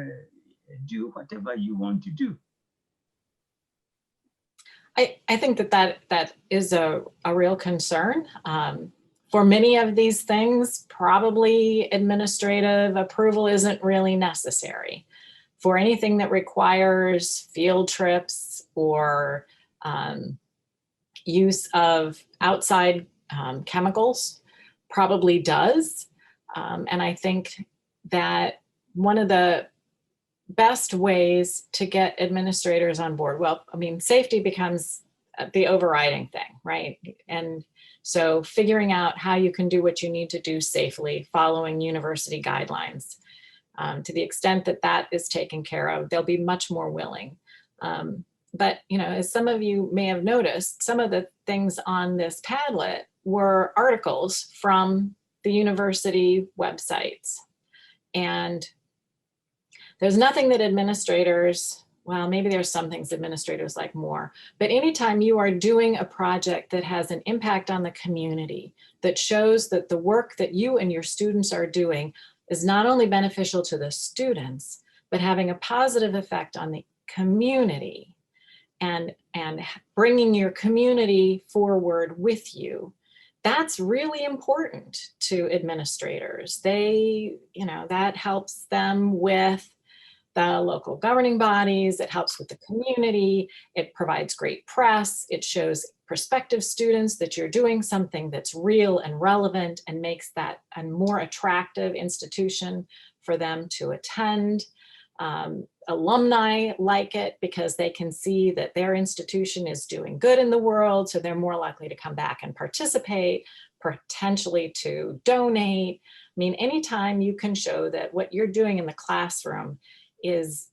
do whatever you want to do. I think that is a real concern. For many of these things, probably administrative approval isn't really necessary. For anything that requires field trips or use of outside chemicals, probably does. And I think that one of the best ways to get administrators on board, well, I mean, safety becomes the overriding thing, right? And so figuring out how you can do what you need to do safely, following university guidelines, to the extent that that is taken care of, they'll be much more willing. But, you know, as some of you may have noticed, some of the things on this Padlet were articles from the university websites. And there's nothing that administrators, well, maybe there's some things administrators like more, but anytime you are doing a project that has an impact on the community, that shows that the work that you and your students are doing is not only beneficial to the students, but having a positive effect on the community and bringing your community forward with you. That's really important to administrators. They, that helps them with the local governing bodies, it helps with the community, it provides great press, it shows prospective students that you're doing something that's real and relevant and makes that a more attractive institution for them to attend. Alumni like it because they can see that their institution is doing good in the world, so they're more likely to come back and participate, potentially to donate. I mean, anytime you can show that what you're doing in the classroom is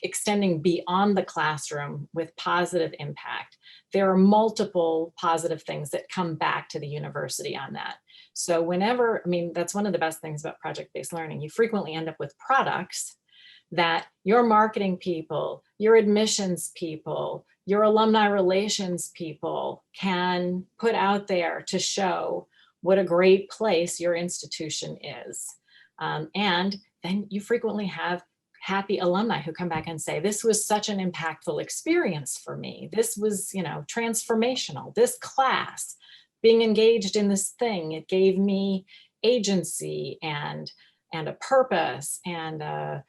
extending beyond the classroom with positive impact, there are multiple positive things that come back to the university on that. So whenever, I mean, that's one of the best things about project-based learning. You frequently end up with products that your marketing people, your admissions people, your alumni relations people can put out there to show what a great place your institution is. And then you frequently have happy alumni who come back and say, this was such an impactful experience for me. This was, transformational. This class, being engaged in this thing, it gave me agency and a purpose and a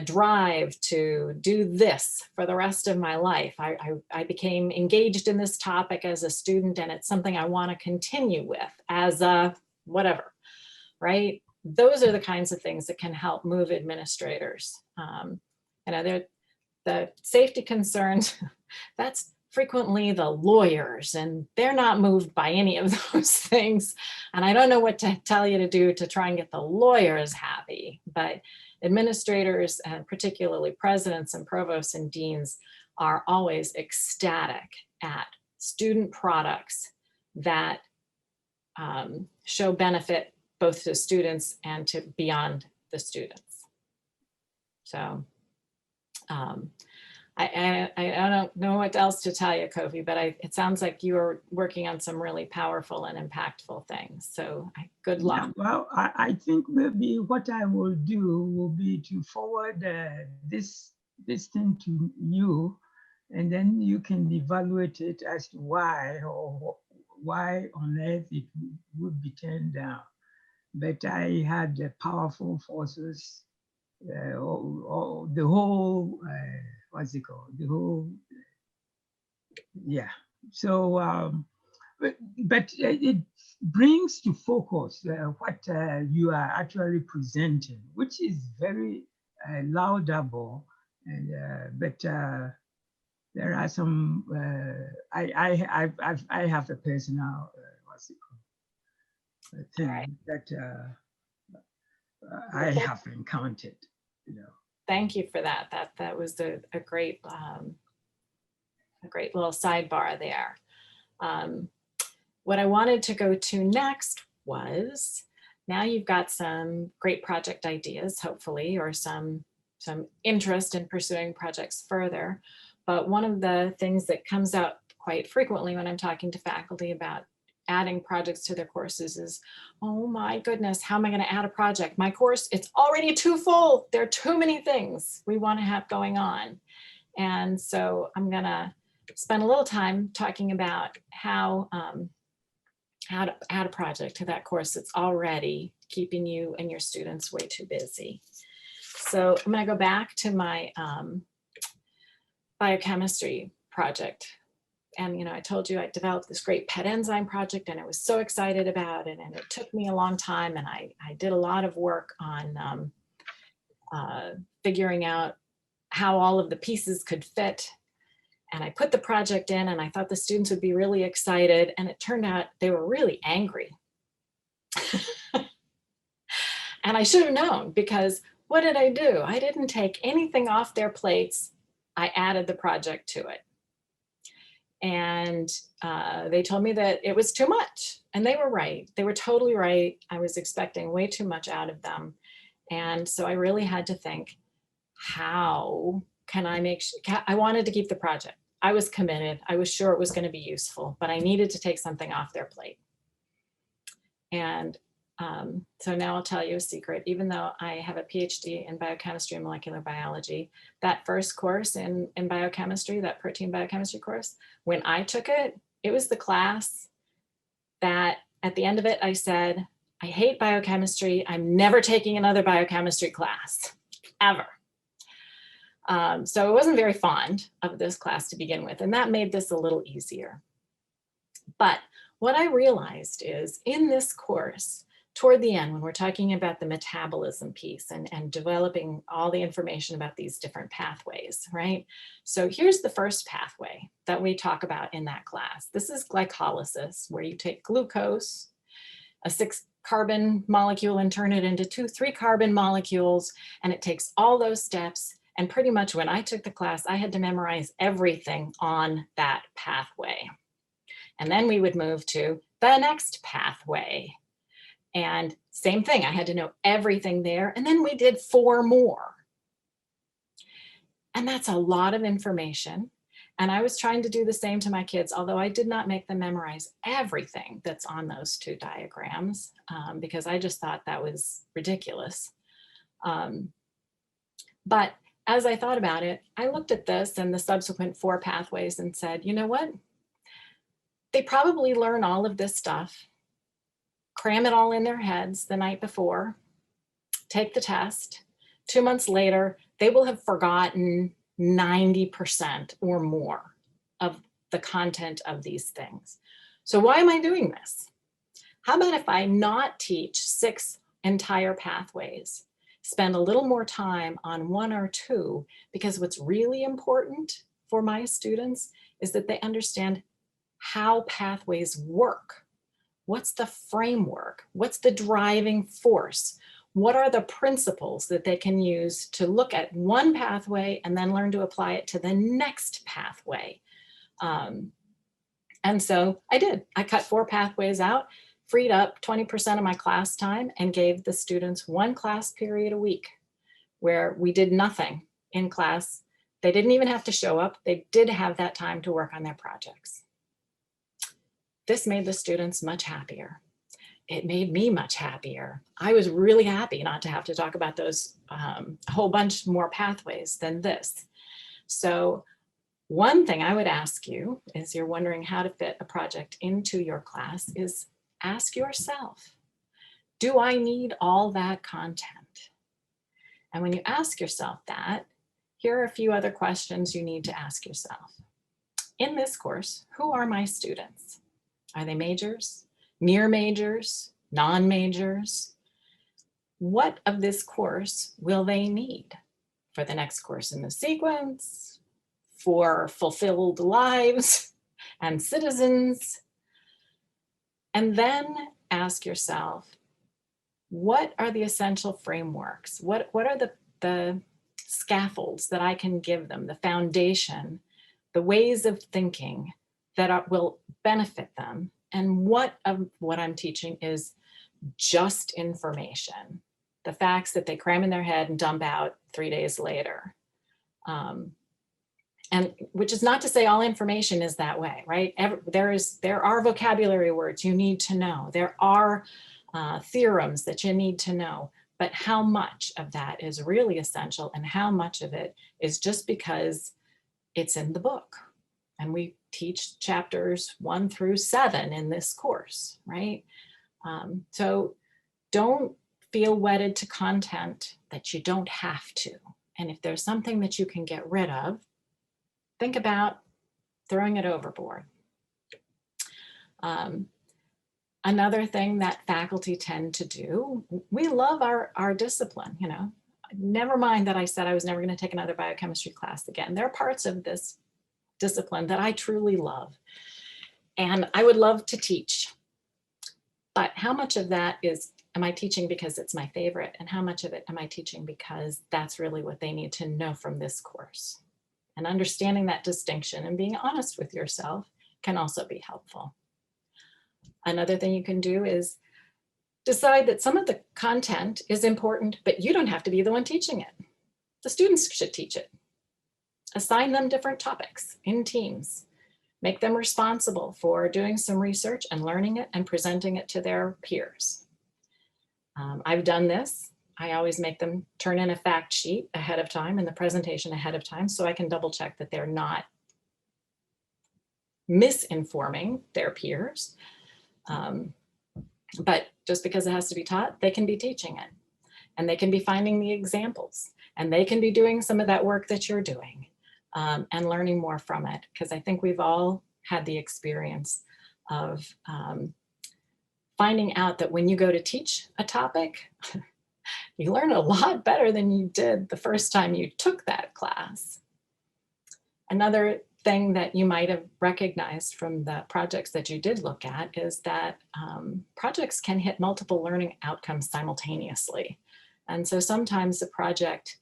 drive to do this for the rest of my life. I became engaged in this topic as a student, and it's something I want to continue with as a whatever, right? Those are the kinds of things that can help move administrators. The safety concerns, that's frequently the lawyers, and they're not moved by any of those things. And I don't know what to tell you to do to try and get the lawyers happy, but administrators, and particularly presidents and provosts and deans, are always ecstatic at student products that show benefit both to students and to beyond the students. So I don't know what else to tell you, Kofi, but it sounds like you are working on some really powerful and impactful things. So good luck. Yeah, well, I think maybe what I will do will be to forward this thing to you, and then you can evaluate it as to why on earth it would be turned down. But I had powerful forces, the whole, what's it called? The whole, yeah. So, but it brings to focus what you are actually presenting, which is very laudable. And but there are some. I have a personal what's it called? Thing that I have encountered. Thank you for that. That was a great little sidebar there. What I wanted to go to next was, now you've got some great project ideas, hopefully, or some interest in pursuing projects further. But one of the things that comes out quite frequently when I'm talking to faculty about adding projects to their courses is, oh my goodness, how am I going to add a project? My course, it's already too full. There are too many things we want to have going on. And so I'm going to spend a little time talking about how to add a project to that course that's already keeping you and your students way too busy. So I'm going to go back to my biochemistry project. And I told you I developed this great pet enzyme project, and I was so excited about it, and it took me a long time, and I did a lot of work on figuring out how all of the pieces could fit. And I put the project in, and I thought the students would be really excited, and it turned out they were really angry. And I should have known, because what did I do? I didn't take anything off their plates. I added the project to it. And they told me that it was too much, and they were right. They were totally right. I was expecting way too much out of them. And so I really had to think, how can I make sure? I wanted to keep the project. I was committed. I was sure it was going to be useful, but I needed to take something off their plate. And So now I'll tell you a secret. Even though I have a PhD in biochemistry and molecular biology, that first course in biochemistry, that protein biochemistry course, when I took it, it was the class that at the end of it, I said, I hate biochemistry. I'm never taking another biochemistry class, ever. So I wasn't very fond of this class to begin with, and that made this a little easier. But what I realized is in this course, toward the end, when we're talking about the metabolism piece and developing all the information about these different pathways, right? So here's the first pathway that we talk about in that class. This is glycolysis, where you take glucose, a 6-carbon molecule, and turn it into 2 3-carbon molecules. And it takes all those steps. And pretty much when I took the class, I had to memorize everything on that pathway. And then we would move to the next pathway. And same thing, I had to know everything there. And then we did 4 more. And that's a lot of information. And I was trying to do the same to my kids, although I did not make them memorize everything that's on those 2 diagrams, because I just thought that was ridiculous. But as I thought about it, I looked at this and the subsequent 4 pathways and said, you know what? They probably learn all of this stuff, cram it all in their heads the night before, take the test. 2 months later, they will have forgotten 90% or more of the content of these things. So why am I doing this? How about if I not teach 6 entire pathways, spend a little more time on 1 or 2, because what's really important for my students is that they understand how pathways work. What's the framework? What's the driving force? What are the principles that they can use to look at one pathway and then learn to apply it to the next pathway? And so I did. I cut 4 pathways out, freed up 20% of my class time, and gave the students 1 class period a week where we did nothing in class. They didn't even have to show up. They did have that time to work on their projects. This made the students much happier. It made me much happier. I was really happy not to have to talk about those a whole bunch more pathways than this. So one thing I would ask you, is you're wondering how to fit a project into your class, is ask yourself, do I need all that content? And when you ask yourself that, here are a few other questions you need to ask yourself. In this course, who are my students? Are they majors, near majors, non-majors? What of this course will they need for the next course in the sequence, for fulfilled lives and citizens? And then ask yourself, what are the essential frameworks? What are the scaffolds that I can give them, the foundation, the ways of thinking that will benefit them? And what of what I'm teaching is just information, the facts that they cram in their head and dump out 3 days later. And which is not to say all information is that way, right? There are vocabulary words you need to know. There are theorems that you need to know, but how much of that is really essential and how much of it is just because it's in the book? And we teach chapters 1 through 7 in this course, right? So don't feel wedded to content that you don't have to. And if there's something that you can get rid of, think about throwing it overboard. Another thing that faculty tend to do, we love our discipline, you know. Never mind that I said I was never going to take another biochemistry class again. There are parts of this discipline that I truly love, and I would love to teach. But how much of that am I teaching because it's my favorite, and how much of it am I teaching because that's really what they need to know from this course? And understanding that distinction and being honest with yourself can also be helpful. Another thing you can do is decide that some of the content is important, but you don't have to be the one teaching it. The students should teach it. Assign them different topics in teams. Make them responsible for doing some research and learning it and presenting it to their peers. I've done this. I always make them turn in a fact sheet ahead of time and the presentation ahead of time so I can double check that they're not misinforming their peers. But just because it has to be taught, they can be teaching it, and they can be finding the examples, and they can be doing some of that work that you're doing, and learning more from it. Because I think we've all had the experience of finding out that when you go to teach a topic, you learn a lot better than you did the first time you took that class. Another thing that you might have recognized from the projects that you did look at is that projects can hit multiple learning outcomes simultaneously. And so sometimes the project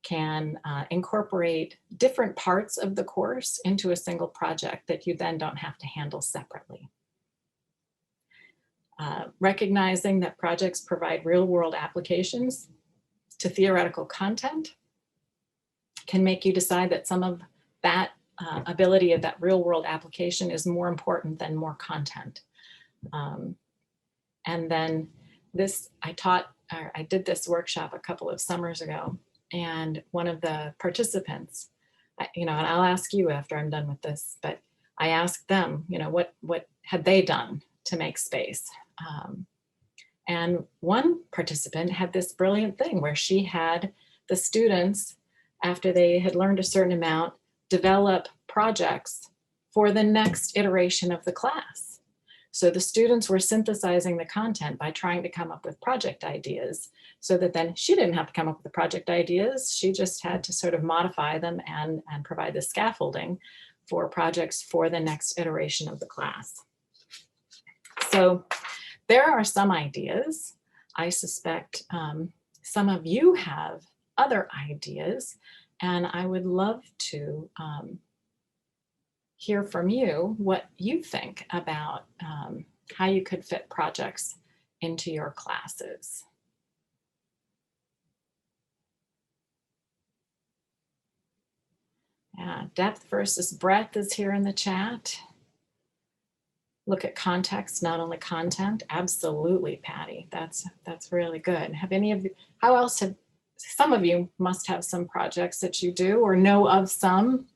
can incorporate different parts of the course into a single project that you then don't have to handle separately. Recognizing that projects provide real-world applications to theoretical content can make you decide that some of that ability of that real-world application is more important than more content. And then this, I did this workshop a couple of summers ago, and one of the participants, and I'll ask you after I'm done with this, but I asked them, what had they done to make space? And one participant had this brilliant thing where she had the students, after they had learned a certain amount, develop projects for the next iteration of the class. So the students were synthesizing the content by trying to come up with project ideas, so that then she didn't have to come up with the project ideas. She just had to sort of modify them and provide the scaffolding for projects for the next iteration of the class. So there are some ideas. I suspect some of you have other ideas, and I would love to hear from you what you think about how you could fit projects into your classes. Yeah, depth versus breadth is here in the chat. Look at context, not only content. Absolutely, Patty. That's really good. Have any of you, how else have, some of you must have some projects that you do or know of some.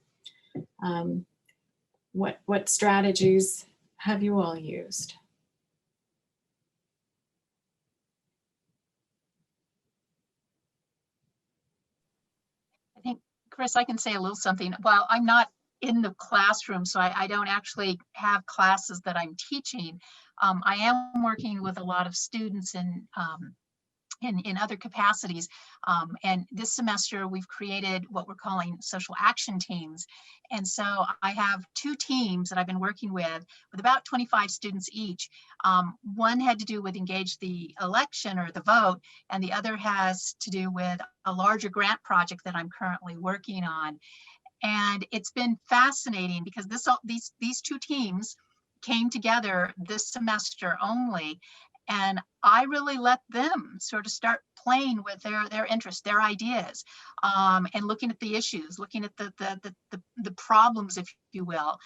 What strategies have you all used? I think, Chris, I can say a little something. While I'm not in the classroom, so I don't actually have classes that I'm teaching, I am working with a lot of students in other capacities. And this semester we've created what we're calling social action teams. And so I have two teams that I've been working with about 25 students each. One had to do with engage the election or the vote, and the other has to do with a larger grant project that I'm currently working on. And it's been fascinating because these two teams came together this semester only. And I really let them sort of start playing with their interests, their ideas, and looking at the issues, looking at the problems, if you will.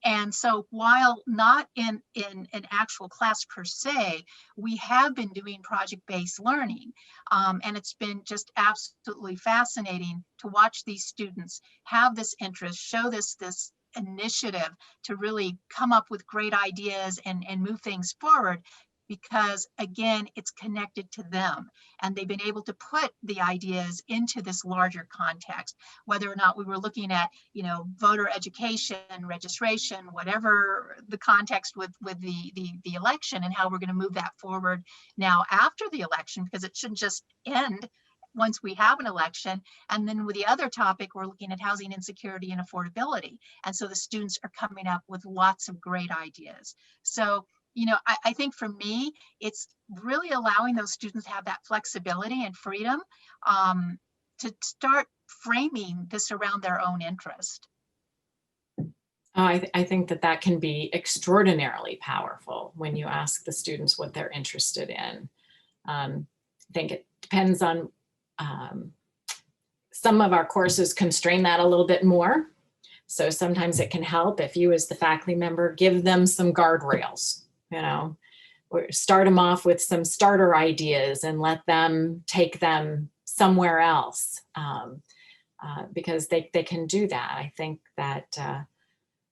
And so while not in an actual class per se, we have been doing project-based learning. And it's been just absolutely fascinating to watch these students have this interest, show this initiative to really come up with great ideas and move things forward. Because again, it's connected to them, and they've been able to put the ideas into this larger context, whether or not we were looking at, voter education, registration, whatever the context with the election, and how we're going to move that forward now after the election, because it shouldn't just end once we have an election. And then with the other topic, we're looking at housing insecurity and affordability. And so the students are coming up with lots of great ideas. So I think for me, it's really allowing those students to have that flexibility and freedom to start framing this around their own interest. I think that can be extraordinarily powerful when you ask the students what they're interested in. I think it depends on, some of our courses constrain that a little bit more. So sometimes it can help if you as the faculty member give them some guardrails. or start them off with some starter ideas and let them take them somewhere else, because they can do that. I think that,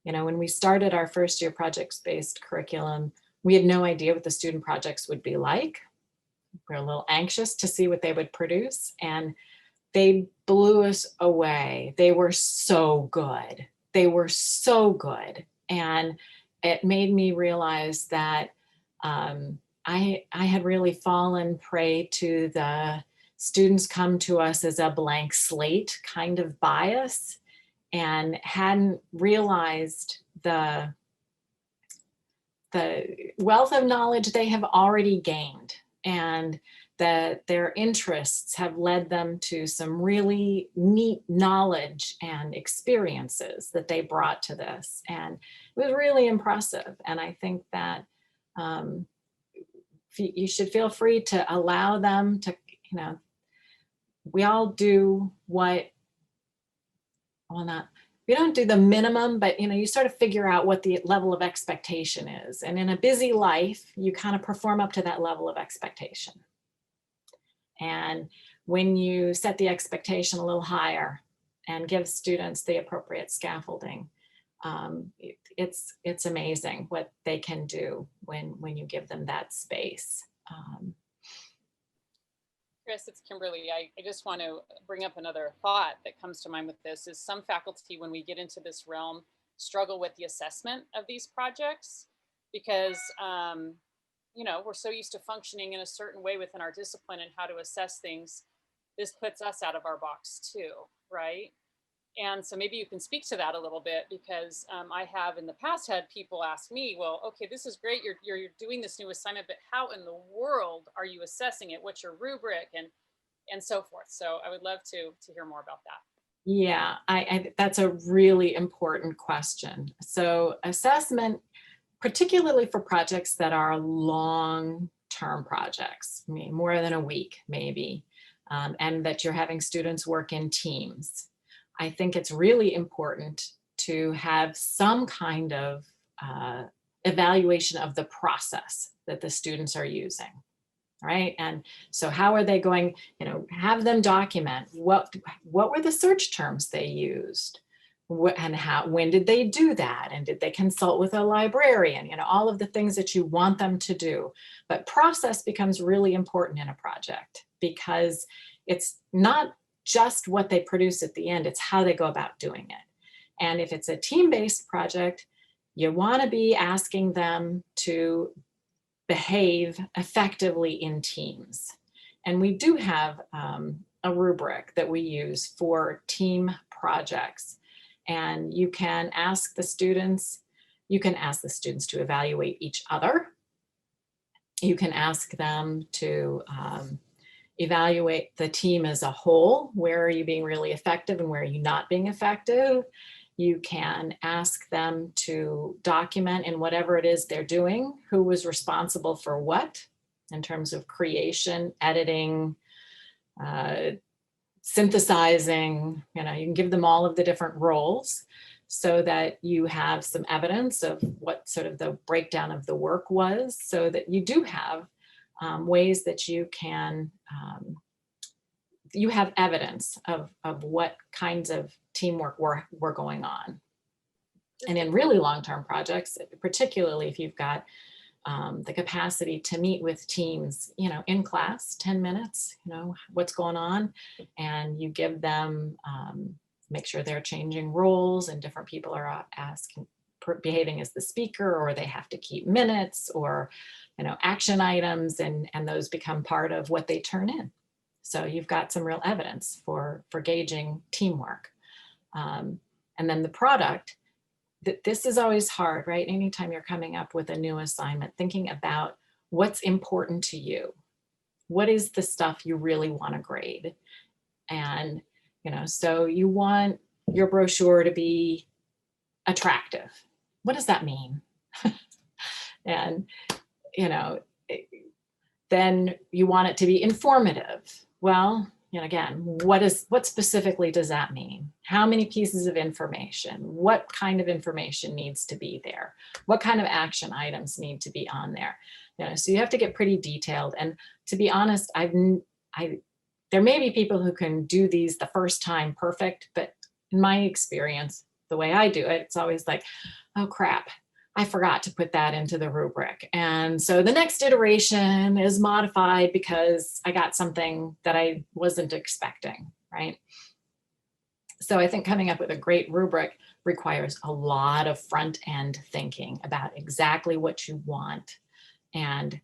when we started our first year projects-based curriculum, we had no idea what the student projects would be like. We were a little anxious to see what they would produce, and they blew us away. They were so good. They were so good. And it made me realize that I had really fallen prey to the students come to us as a blank slate kind of bias, and hadn't realized the wealth of knowledge they have already gained, and that their interests have led them to some really neat knowledge and experiences that they brought to this. And it was really impressive. And I think that you should feel free to allow them to, we all do what, we don't do the minimum, but you sort of figure out what the level of expectation is. And in a busy life, you kind of perform up to that level of expectation. And when you set the expectation a little higher and give students the appropriate scaffolding, it's amazing what they can do when you give them that space. Chris, it's Kimberly. I just want to bring up another thought that comes to mind with this is some faculty, when we get into this realm, struggle with the assessment of these projects because, we're so used to functioning in a certain way within our discipline and how to assess things. This puts us out of our box too, right? And so maybe you can speak to that a little bit, because I have in the past had people ask me, well, okay, this is great. You're doing this new assignment, but how in the world are you assessing it? What's your rubric and so forth? So I would love to hear more about that. Yeah, I that's a really important question. So assessment, particularly for projects that are long-term projects, more than a week maybe, and that you're having students work in teams. I think it's really important to have some kind of evaluation of the process that the students are using, right? And so how are they going, have them document what were the search terms they used, and when did they do that? And did they consult with a librarian? All of the things that you want them to do. But process becomes really important in a project, because it's not just what they produce at the end, it's how they go about doing it. And if it's a team-based project, you want to be asking them to behave effectively in teams. And we do have a rubric that we use for team projects. And you can ask the students to evaluate each other. You can ask them to evaluate the team as a whole. Where are you being really effective and where are you not being effective? You can ask them to document in whatever it is they're doing, who was responsible for what in terms of creation, editing, synthesizing. You can give them all of the different roles so that you have some evidence of what sort of the breakdown of the work was, so that you do have ways that you can, you have evidence of what kinds of teamwork were going on. And in really long-term projects, particularly if you've got the capacity to meet with teams, in class, 10 minutes, what's going on, and you give them, make sure they're changing roles and different people are behaving as the speaker, or they have to keep minutes or, action items, and those become part of what they turn in. So you've got some real evidence for gauging teamwork. And then the product, this is always hard, right? Anytime you're coming up with a new assignment, thinking about what's important to you. What is the stuff you really want to grade? And, so you want your brochure to be attractive. What does that mean? And, then you want it to be informative. Well, again, what specifically does that mean? How many pieces of information? What kind of information needs to be there? What kind of action items need to be on there? So you have to get pretty detailed. And to be honest, there may be people who can do these the first time perfect, but in my experience, the way I do it, it's always like, oh crap, I forgot to put that into the rubric. And so the next iteration is modified because I got something that I wasn't expecting, right? So I think coming up with a great rubric requires a lot of front end thinking about exactly what you want and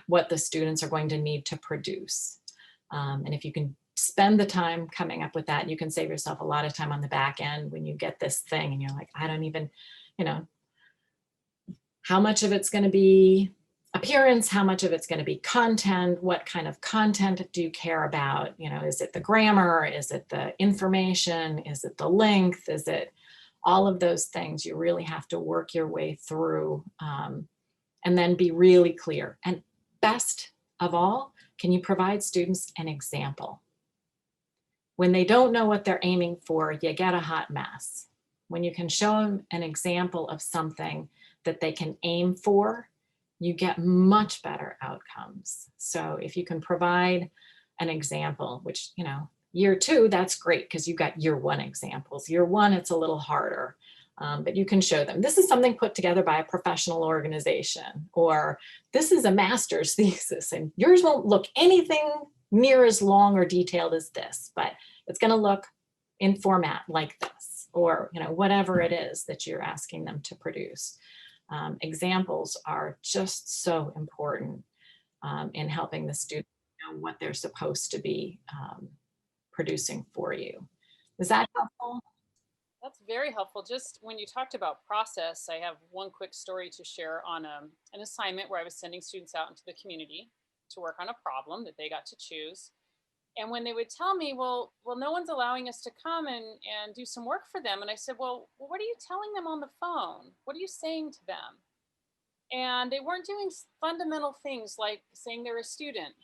what the students are going to need to produce. And if you can spend the time coming up with that, you can save yourself a lot of time on the back end when you get this thing and you're like, I don't even, how much of it's going to be appearance, how much of it's going to be content, what kind of content do you care about? Is it the grammar? Is it the information? Is it the length? Is it all of those things? You really have to work your way through and then be really clear. And best of all, can you provide students an example? When they don't know what they're aiming for, you get a hot mess. When you can show them an example of something that they can aim for, you get much better outcomes. So if you can provide an example, which, year 2, that's great because you got year 1 examples. Year 1, it's a little harder, but you can show them, this is something put together by a professional organization, or this is a master's thesis and yours won't look anything near as long or detailed as this, but it's going to look in format like this, or, whatever it is that you're asking them to produce. Examples are just so important in helping the student know what they're supposed to be producing for you. Is that helpful? That's very helpful. Just when you talked about process, I have one quick story to share on an assignment where I was sending students out into the community to work on a problem that they got to choose. And when they would tell me, well, no one's allowing us to come and do some work for them. And I said, well, what are you telling them on the phone? What are you saying to them? And they weren't doing fundamental things like saying they're a student,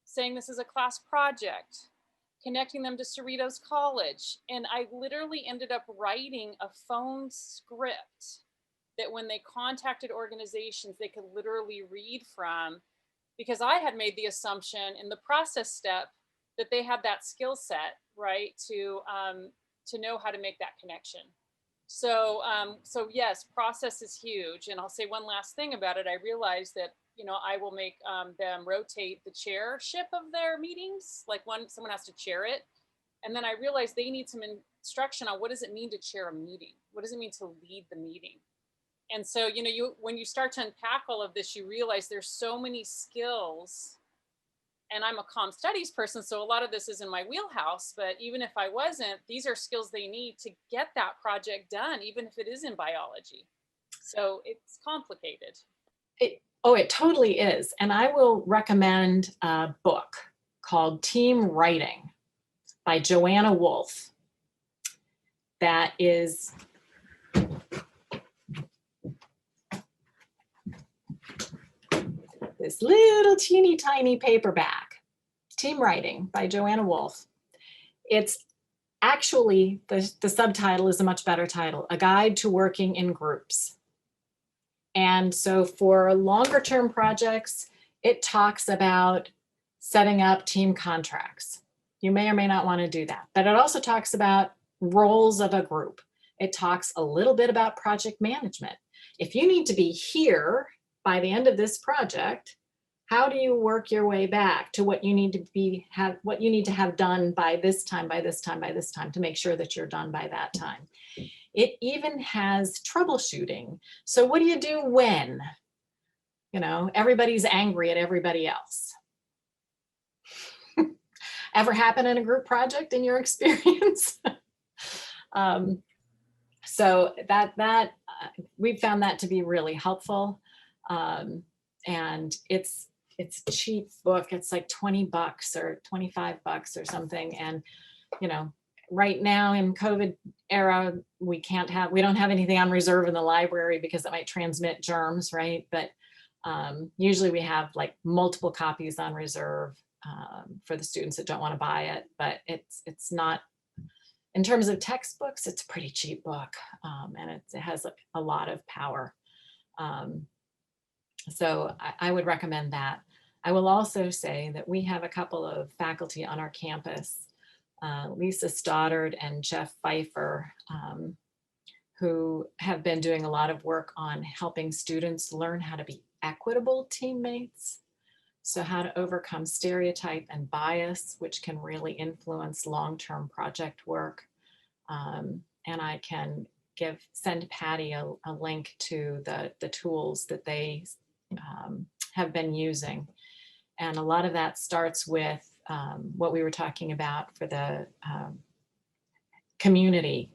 saying this is a class project, connecting them to Cerritos College. And I literally ended up writing a phone script that when they contacted organizations, they could literally read from, because I had made the assumption in the process step that they had that skill set, right, to know how to make that connection. So yes, process is huge. And I'll say one last thing about it. I realized that, I will make them rotate the chairship of their meetings. Like someone has to chair it. And then I realized they need some instruction on what does it mean to chair a meeting? What does it mean to lead the meeting? And so, when you start to unpack all of this, you realize there's so many skills. And I'm a comm studies person, so a lot of this is in my wheelhouse, but even if I wasn't, these are skills they need to get that project done, even if it is in biology. So it's complicated. It totally is. And I will recommend a book called Team Writing by Joanna Wolf. That is this little teeny tiny paperback, Team Writing by Joanna Wolf. It's actually, the subtitle is a much better title, A Guide to Working in Groups. And so for longer term projects, it talks about setting up team contracts. You may or may not want to do that, but it also talks about roles of a group. It talks a little bit about project management. If you need to be here by the end of this project, how do you work your way back to what you need to have done by this time to make sure that you're done by that time? It even has troubleshooting. So what do you do when, everybody's angry at everybody else? Ever happen in a group project in your experience? So that we've found that to be really helpful. And it's a cheap book. It's like $20 or $25 or something. And, right now in COVID era, we don't have anything on reserve in the library because it might transmit germs, right? But usually we have like multiple copies on reserve. for the students that don't want to buy it, but it's not, in terms of textbooks, it's a pretty cheap book, and it has a lot of power. So I would recommend that. I will also say that we have a couple of faculty on our campus, Lisa Stoddard and Jeff Pfeiffer, who have been doing a lot of work on helping students learn how to be equitable teammates. So how to overcome stereotype and bias, which can really influence long-term project work. And I can send Patty a link to the tools that they have been using. And a lot of that starts with what we were talking about for the community.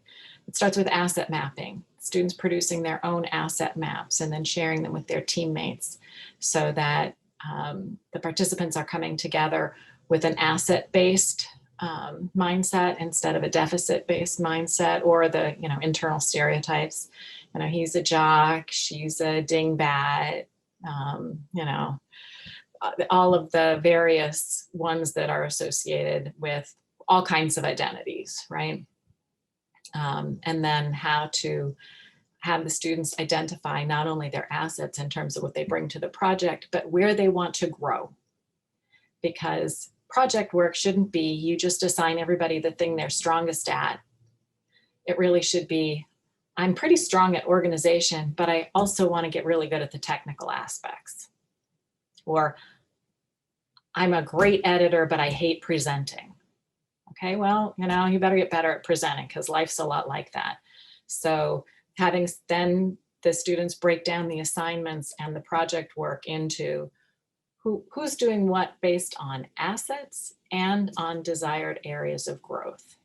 It starts with asset mapping, students producing their own asset maps and then sharing them with their teammates so that the participants are coming together with an asset-based mindset instead of a deficit-based mindset, or the internal stereotypes. He's a jock, she's a dingbat, all of the various ones that are associated with all kinds of identities, right? And then how to have the students identify not only their assets in terms of what they bring to the project, but where they want to grow. Because project work shouldn't be you just assign everybody the thing they're strongest at. It really should be, I'm pretty strong at organization, but I also want to get really good at the technical aspects. Or I'm a great editor, but I hate presenting. Okay, well, you better get better at presenting because life's a lot like that. So having then the students break down the assignments and the project work into who's doing what based on assets and on desired areas of growth,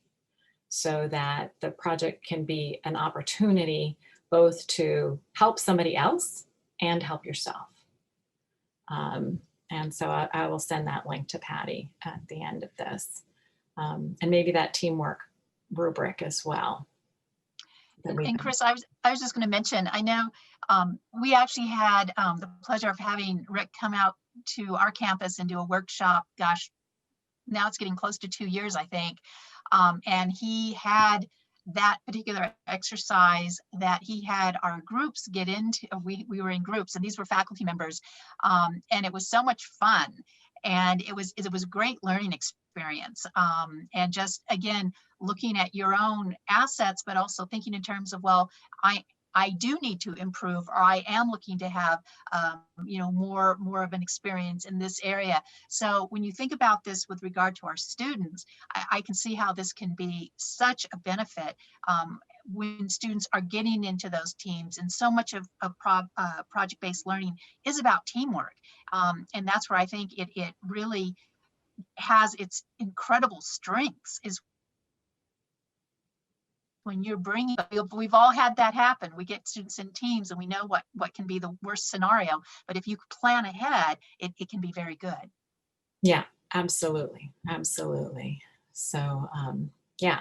so that the project can be an opportunity both to help somebody else and help yourself. And so I will send that link to Patty at the end of this. And maybe that teamwork rubric as well. And Chris, I was just going to mention, I know we actually had the pleasure of having Rick come out to our campus and do a workshop. Gosh, now it's getting close to 2 years, I think. And he had that particular exercise that he had our groups get into. We were in groups, and these were faculty members, and it was so much fun. And it was a great learning experience. And just, again, looking at your own assets, but also thinking in terms of, well, I do need to improve, or I am looking to have, more of an experience in this area. So when you think about this with regard to our students, I can see how this can be such a benefit when students are getting into those teams. And so much of project-based learning is about teamwork. And that's where I think it really has its incredible strengths, is when you're bringing, we've all had that happen. We get students in teams and we know what can be the worst scenario, but if you plan ahead, it can be very good. Yeah, absolutely. Absolutely. So yeah,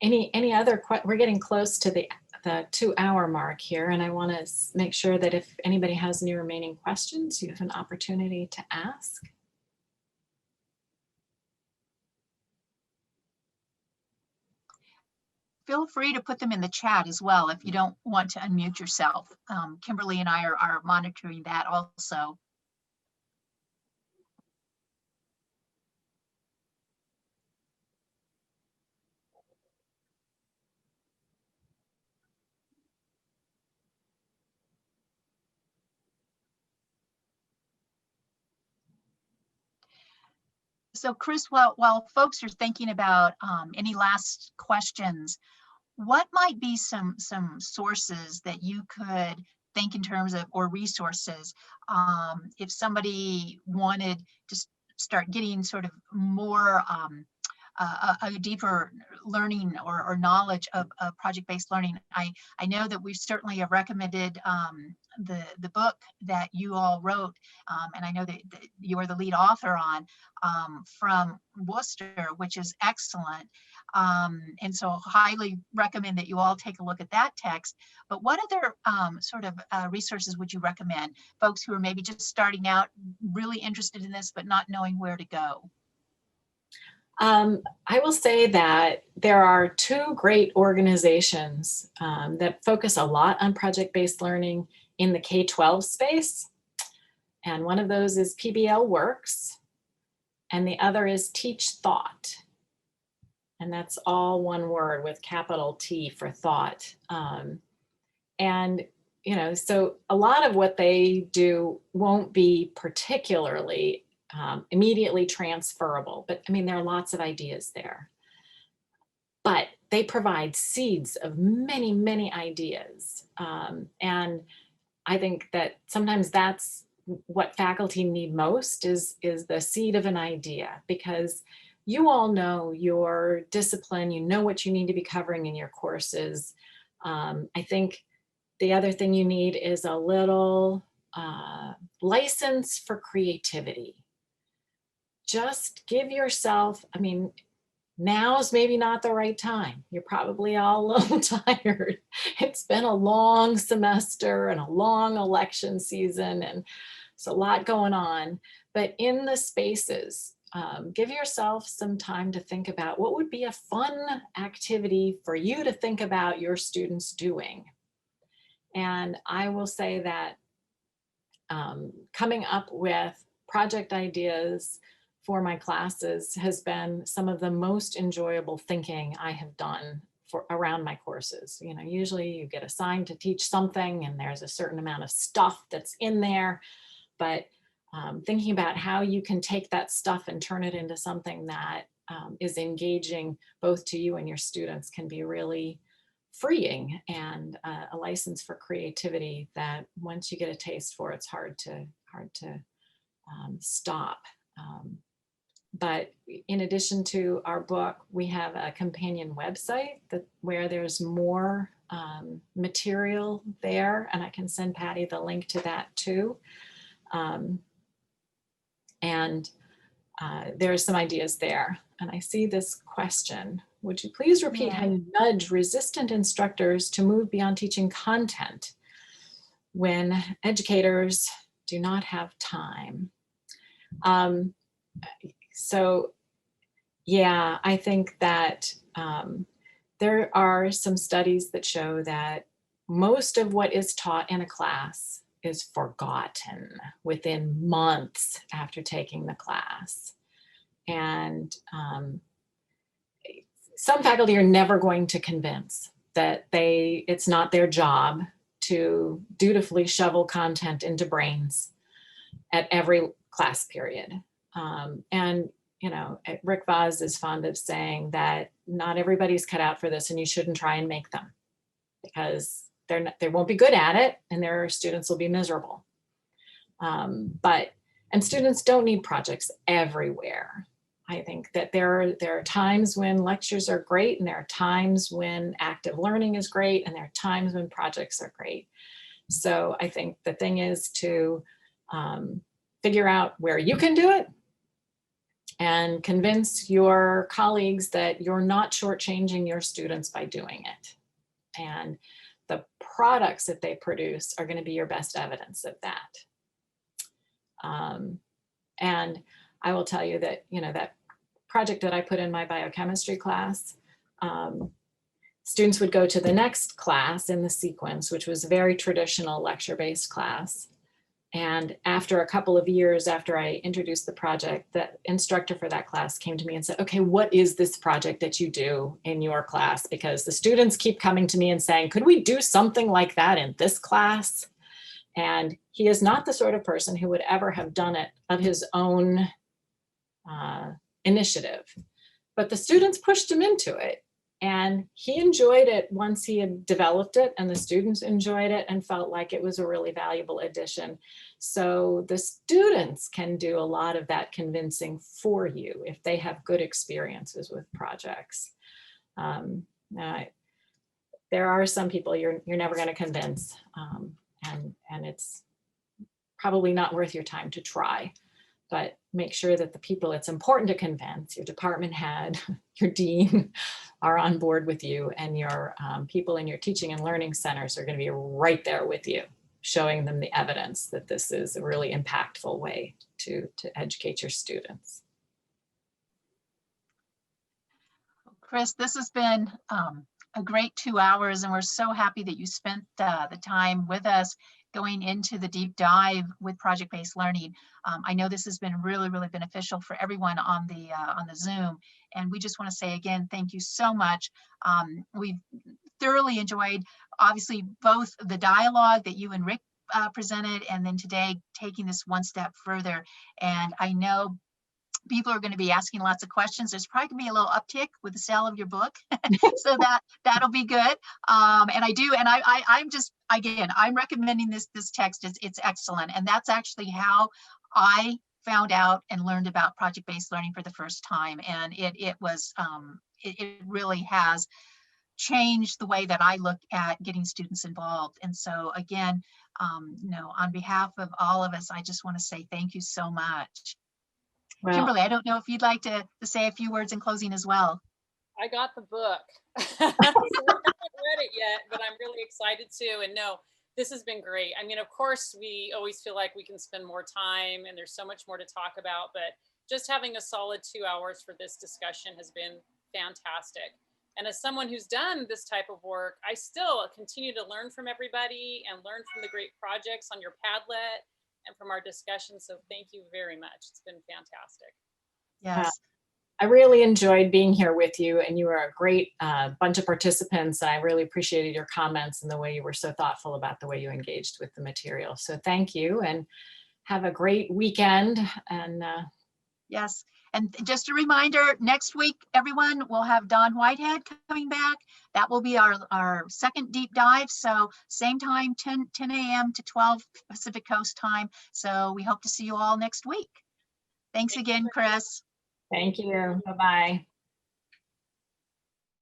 any other, we're getting close to the 2-hour mark here, and I want to make sure that if anybody has any remaining questions, you have an opportunity to ask. Feel free to put them in the chat as well if you don't want to unmute yourself. Kimberly and I are monitoring that also. So Chris, while folks are thinking about any last questions, what might be some sources that you could think in terms of, or resources, if somebody wanted to start getting sort of more a deeper learning or knowledge of project-based learning. I know that we've certainly have recommended the book that you all wrote, and I know that you are the lead author on, from Worcester, which is excellent. And so highly recommend that you all take a look at that text. But what other sort of resources would you recommend folks who are maybe just starting out, really interested in this, but not knowing where to go? I will say that there are two great organizations that focus a lot on project-based learning in the K-12 space. And one of those is PBL Works, and the other is Teach Thought. And that's all one word with capital T for thought. And, you know, so a lot of what they do won't be particularly immediately transferable, but I mean, there are lots of ideas there. But they provide seeds of many, many ideas. And I think that sometimes that's what faculty need most is the seed of an idea, because you all know your discipline, you know what you need to be covering in your courses. I think the other thing you need is a little license for creativity. Just give yourself, I mean, now's maybe not the right time. You're probably all a little tired. It's been a long semester and a long election season, and it's a lot going on. But in the spaces, give yourself some time to think about what would be a fun activity for you to think about your students doing. And I will say that coming up with project ideas for my classes has been some of the most enjoyable thinking I have done around my courses. You know, usually you get assigned to teach something and there's a certain amount of stuff that's in there, but thinking about how you can take that stuff and turn it into something that is engaging both to you and your students can be really freeing, and a license for creativity that once you get a taste for, it's hard to stop. But in addition to our book, we have a companion website where there's more material there, and I can send Patty the link to that too. There's some ideas there. And I see this question. Would you please repeat how you nudge resistant instructors to move beyond teaching content when educators do not have time? So yeah, I think that there are some studies that show that most of what is taught in a class is forgotten within months after taking the class. And some faculty are never going to convince that it's not their job to dutifully shovel content into brains at every class period. And, you know, Rick Vaz is fond of saying that not everybody's cut out for this and you shouldn't try and make them, because they won't be good at it and their students will be miserable. And students don't need projects everywhere. I think that there are times when lectures are great, and there are times when active learning is great, and there are times when projects are great. So I think the thing is to figure out where you can do it and convince your colleagues that you're not shortchanging your students by doing it. And the products that they produce are going to be your best evidence of that. And I will tell you that, you know, that project that I put in my biochemistry class, students would go to the next class in the sequence, which was a very traditional lecture-based class. And after a couple of years after I introduced the project, the instructor for that class came to me and said, okay, what is this project that you do in your class? Because the students keep coming to me and saying, could we do something like that in this class? And he is not the sort of person who would ever have done it of his own initiative. But the students pushed him into it. And he enjoyed it once he had developed it, and the students enjoyed it and felt like it was a really valuable addition. So the students can do a lot of that convincing for you if they have good experiences with projects. There are some people you're never going to convince, and it's probably not worth your time to try. But make sure that the people it's important to convince, your department head, your dean, are on board with you, and your people in your teaching and learning centers are going to be right there with you, showing them the evidence that this is a really impactful way to educate your students. Chris, this has been a great 2 hours, and we're so happy that you spent the time with us going into the deep dive with project-based learning. I know this has been really, really beneficial for everyone on the Zoom, and we just want to say again, thank you so much. We've thoroughly enjoyed, obviously, both the dialogue that you and Rick presented, and then today taking this one step further. And I know people are going to be asking lots of questions. There's probably going to be a little uptick with the sale of your book. So that'll be good. I'm just, again, I'm recommending this text. It's excellent. And that's actually how I found out and learned about project-based learning for the first time. And it really has changed the way that I look at getting students involved. And so again, on behalf of all of us, I just want to say thank you so much. Well, Kimberly, I don't know if you'd like to say a few words in closing as well. I got the book. So I haven't read it yet, but I'm really excited to. And no, this has been great. I mean, of course, we always feel like we can spend more time and there's so much more to talk about, but just having a solid 2 hours for this discussion has been fantastic. And as someone who's done this type of work, I still continue to learn from everybody and learn from the great projects on your Padlet and from our discussion. So thank you very much. It's been fantastic. Yes. I really enjoyed being here with you, and you were a great bunch of participants. I really appreciated your comments and the way you were so thoughtful about the way you engaged with the material. So thank you, and have a great weekend. And yes. And just a reminder, next week, everyone, we'll have Don Whitehead coming back. That will be our second deep dive. So same time, 10 a.m. to 12 Pacific Coast time. So we hope to see you all next week. Thanks again, Chris. Thank you. Bye-bye.